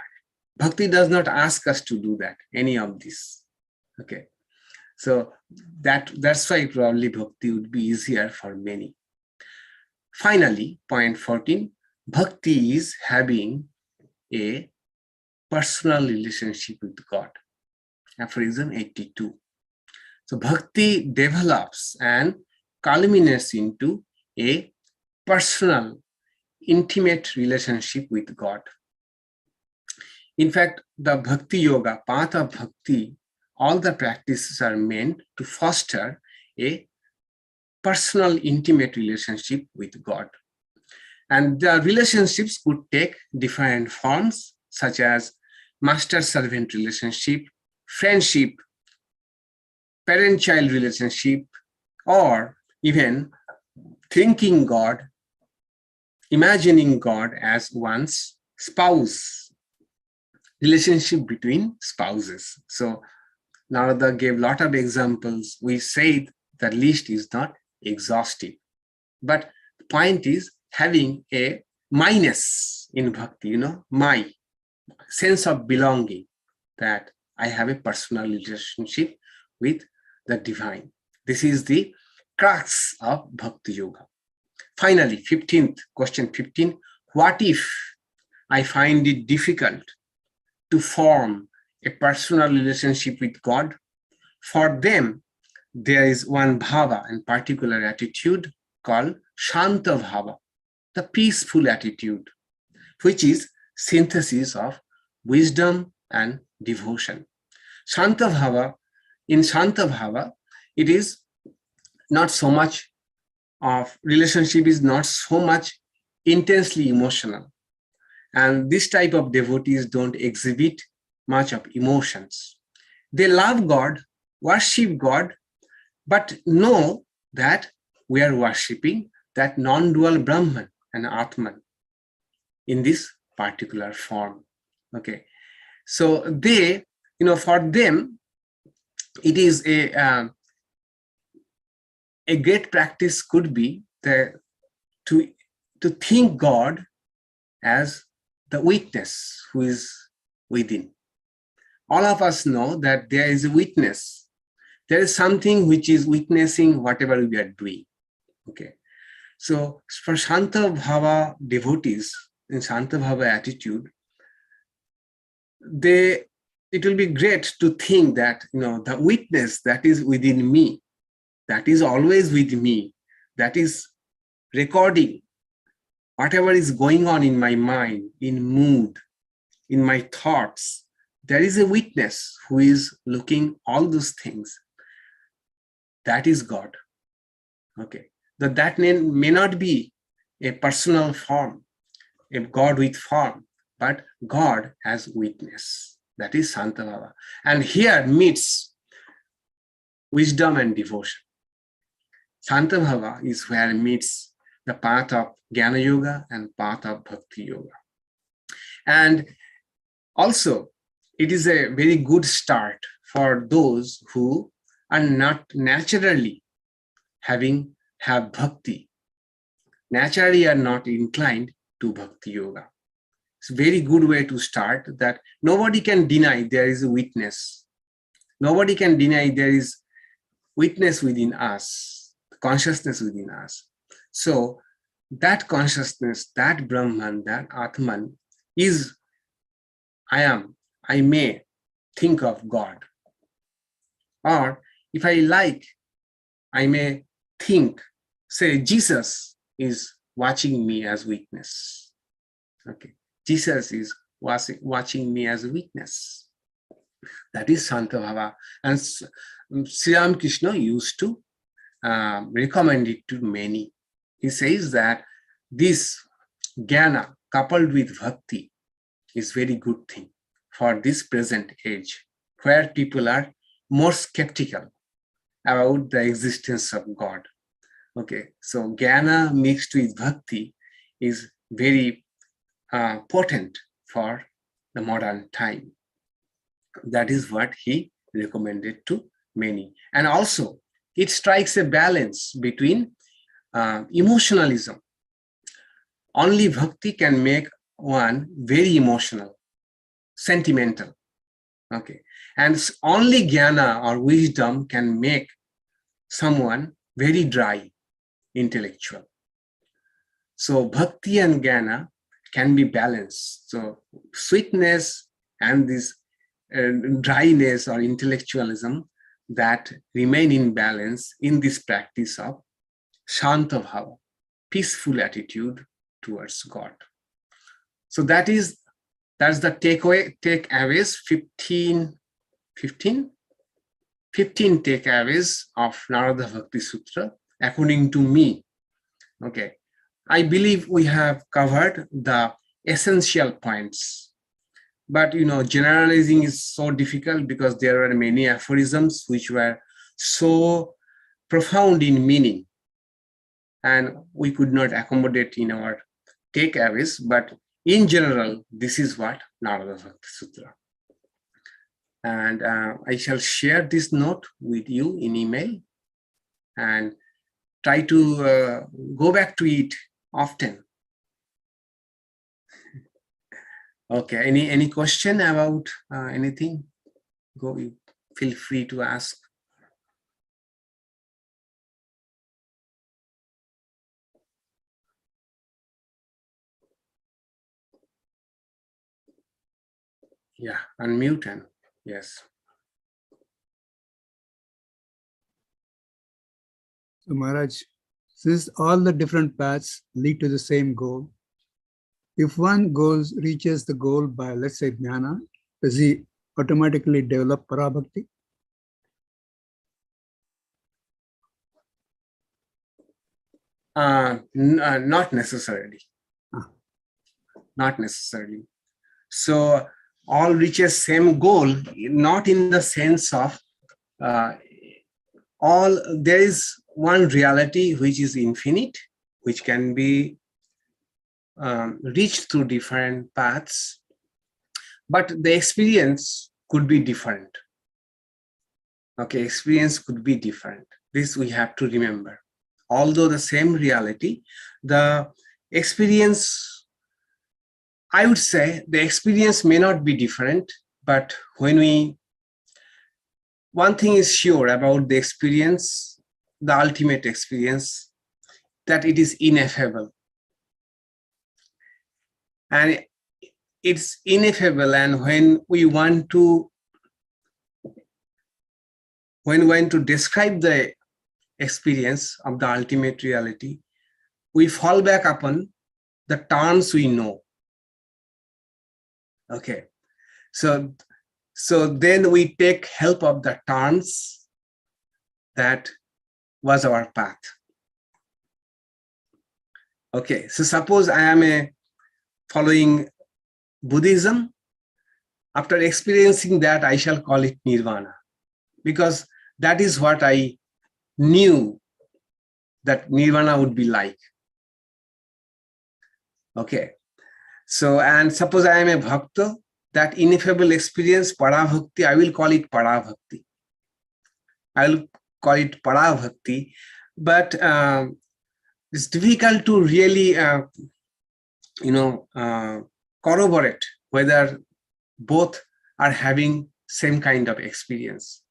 Bhakti does not ask us to do that, any of this. Okay, so that's why probably Bhakti would be easier for many. Finally, point 14, Bhakti is having a personal relationship with God. Aphorism 82. So Bhakti develops and culminates into a personal, intimate relationship with God. In fact, the Bhakti Yoga, path of Bhakti, all the practices are meant to foster a personal, intimate relationship with God. And the relationships could take different forms, such as master-servant relationship, friendship, parent-child relationship, or even thinking God, imagining God as one's spouse, relationship between spouses. So Narada gave a lot of examples. We said the list is not exhaustive, but the point is having a minus in Bhakti, my sense of belonging, that I have a personal relationship with the divine. This is the crux of Bhakti Yoga. Finally, 15th, question 15, what if I find it difficult to form a personal relationship with God? For them, there is one bhava and particular attitude called Shanta Bhava, the peaceful attitude, which is synthesis of wisdom and devotion. Shanta Bhava, in Shanta Bhava, it is not so much of relationship, is not so much intensely emotional. And this type of devotees don't exhibit much of emotions. They love God, worship God, but know that we are worshipping that non-dual Brahman and Atman in this particular form. Okay, so they, for them, it is a great practice could be to think God as the witness who is within. All of us know that there is a witness. There is something which is witnessing whatever we are doing. Okay, so for Shanta Bhava devotees, in Shanta Bhava attitude, it will be great to think that the witness that is within me, that is always with me, that is recording whatever is going on in my mind, in mood, in my thoughts. There is a witness who is looking all those things. That is God. Okay, that may not be a personal form, a God with form, but God as witness. That is Shanta Bhava. And here meets wisdom and devotion. Shanta Bhava is where meets the path of Jnana Yoga and path of Bhakti Yoga. And also, it is a very good start for those who are not naturally have bhakti, naturally are not inclined to Bhakti Yoga. It's a very good way to start, that nobody can deny there is a witness. Nobody can deny there is witness within us, consciousness within us. So that consciousness, that Brahman, that Atman is, I may think of God. Or if I like, I may think, say, Jesus is watching me as witness. Okay, Jesus is watching me as a witness. That is Shanta Bhava. And Sri Ramakrishna used to recommend it to many. He says that this jnana coupled with bhakti is very good thing for this present age, where people are more skeptical about the existence of God. Okay, so jnana mixed with bhakti is very potent for the modern time. That is what he recommended to many. And also, it strikes a balance between emotionalism. Only bhakti can make one very emotional, sentimental. Okay. And only jnana or wisdom can make someone very dry, intellectual. So bhakti and jnana can be balanced. So sweetness and this dryness or intellectualism that remain in balance in this practice of shanta bhava, peaceful attitude towards God. So that's the takeaways, 15 takeaways of Narada Bhakti Sutra, according to me. Okay, I believe we have covered the essential points, but generalizing is so difficult because there are many aphorisms which were so profound in meaning, and we could not accommodate in our takeaways. But in general, this is what Narada Bhakti Sutra. And I shall share this note with you in email and try to go back to it often. Okay, any question about anything? Feel free to ask. Yeah, unmute and yes. So Maharaj, since all the different paths lead to the same goal, if one reaches the goal by, let's say, jnana, does he automatically develop parabhakti? Not necessarily. Not necessarily. So all reaches same goal, not in the sense of there is one reality which is infinite, which can be reached through different paths, but the experience could be different. Okay, experience could be different. This we have to remember. Although the same reality, the experience, I would say the experience may not be different, but one thing is sure about the experience, the ultimate experience, that it is ineffable. And it's ineffable, and when we want to describe the experience of the ultimate reality, we fall back upon the terms we know. Okay, so then we take help of the terms that was our path. Okay, so suppose I am following Buddhism. After experiencing that, I shall call it nirvana, because that is what I knew that nirvana would be like. Okay, so and suppose I am a bhakta, that ineffable experience, parabhakti, I will call it parabhakti. I will call it parabhakti, but it's difficult to really, corroborate whether both are having same kind of experience.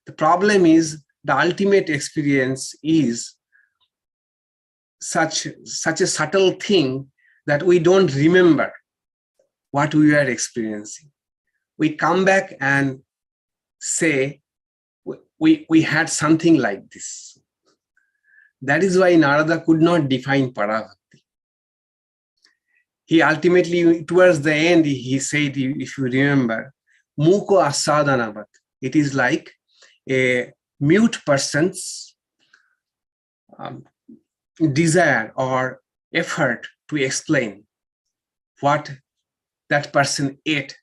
The problem is the ultimate experience is such a subtle thing that we don't remember what we are experiencing. We come back and say, we had something like this. That is why Narada could not define parabhakti. He ultimately, towards the end, he said, if you remember, muko asadanavat. It is like a mute person's desire or effort to explain what that person ate.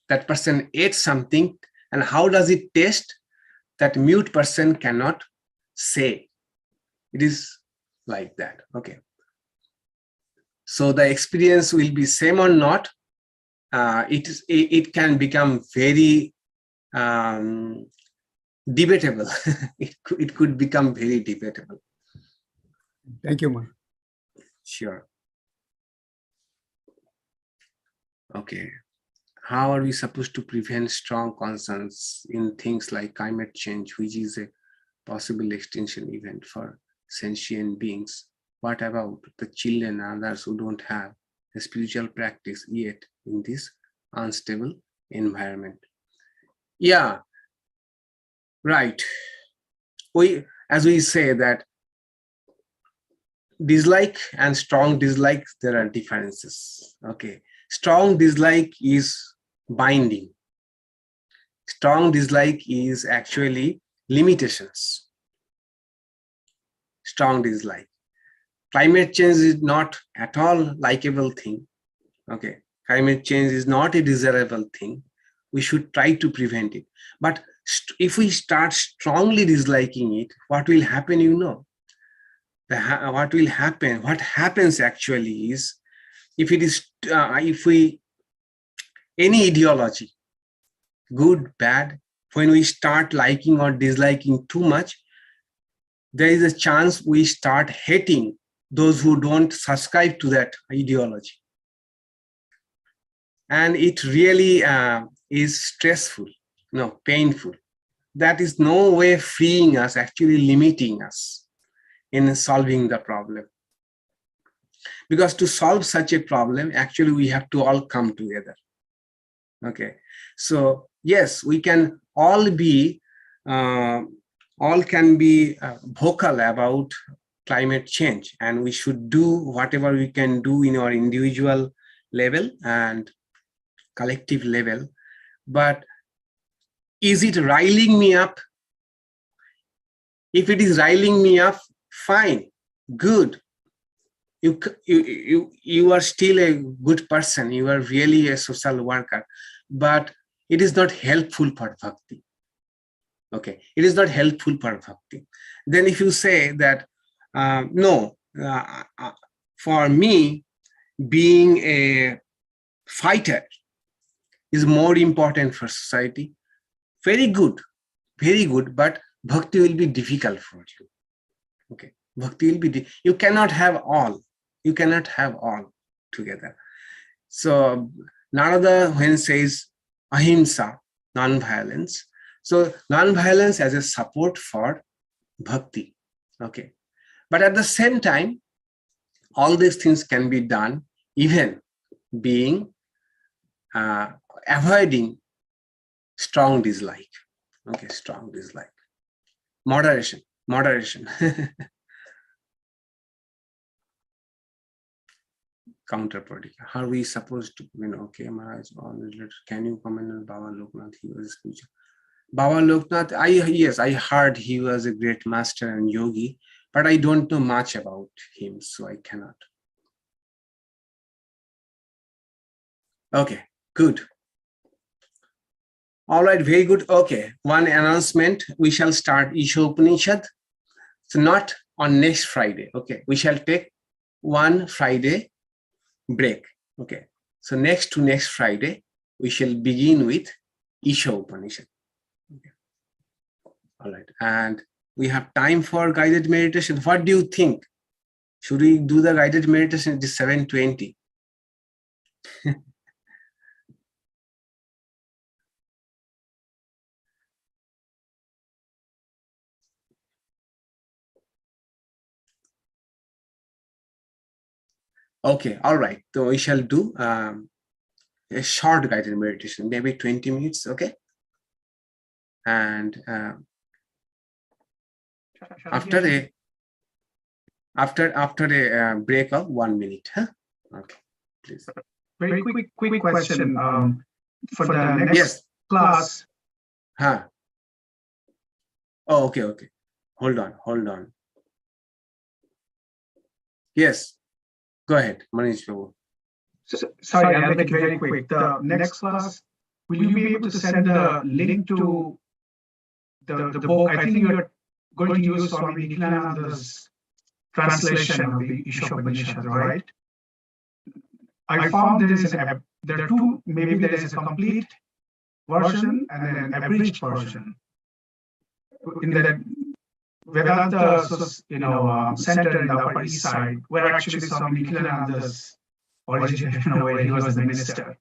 That person ate something, and how does it taste? That mute person cannot say. It is like that. Okay. So the experience will be same or not, it can become very debatable. it could become very debatable. Thank you, Maharaj. Sure. Okay. How are we supposed to prevent strong concerns in things like climate change, which is a possible extinction event for sentient beings? What about the children and others who don't have a spiritual practice yet in this unstable environment? Yeah, right. As we say that dislike and strong dislike, there are differences. Okay, strong dislike is binding. Strong dislike is actually limitations. Strong dislike. Climate change is not at all likable thing. Okay, climate change is not a desirable thing. We should try to prevent it. But if we start strongly disliking it, what will happen, you know? What will happen? What happens actually is, if it is, any ideology, good, bad, when we start liking or disliking too much, there is a chance we start hating those who don't subscribe to that ideology. And it really is stressful, painful. That is no way freeing us, actually limiting us in solving the problem. Because to solve such a problem, actually we have to all come together. Okay, so yes, we can all be, vocal about climate change, and we should do whatever we can do in our individual level and collective level. But is it riling me up? If it is riling me up, fine, good. You are still a good person. You are really a social worker, but it is not helpful for bhakti. Okay, it is not helpful for bhakti. Then if you say that, no, for me, being a fighter is more important for society, very good, but bhakti will be difficult for you. Okay, bhakti will be, you cannot have all. You cannot have all together. So Narada, when says ahimsa, non-violence, so non-violence as a support for bhakti. Okay, but at the same time, all these things can be done even being avoiding strong dislike. Okay, strong dislike. Moderation. Counterproductive. How are we supposed to, okay, Maharaj, can you comment on Baba Loknath? He was a spiritual. Baba Loknath, I heard he was a great master and yogi, but I don't know much about him, so I cannot. Okay, good. All right, very good. Okay, one announcement. We shall start Isha Upanishad. So not on next Friday. Okay, we shall take one Friday break. Okay, so next Friday, we shall begin with Isha Upanishad. Okay. All right, and we have time for guided meditation. What do you think? Should we do the guided meditation at 7:20? Okay, all right. So we shall do a short guided meditation, maybe 20 minutes, okay? And after a break of 1 minute, huh? Okay, please. Very quick question. For the next class. Huh. Oh, okay. Hold on. Yes. Go ahead, Manish Babu. Sorry, I'll make it very quick. The next class, will you be able to send the link to the book? I think you're going to use Swami Ishadhyanananda's translation of the Isha Upanishad, right? I found there is there are two, maybe there is a complete version and then abridged version. In the Vedanta, center in the Upper East Side, where actually Swami Ishadhyanananda's originated, where he was the minister.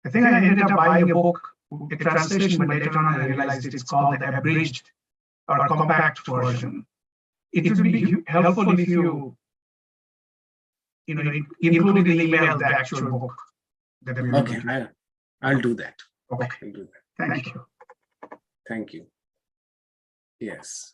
I think I ended up buying a book, a translation, but later on I realized it's called the abridged or compact version. It would be helpful if you include in the email the actual book. Okay, I'll do that. Okay. I'll do that. Thank you. Thank you. Yes.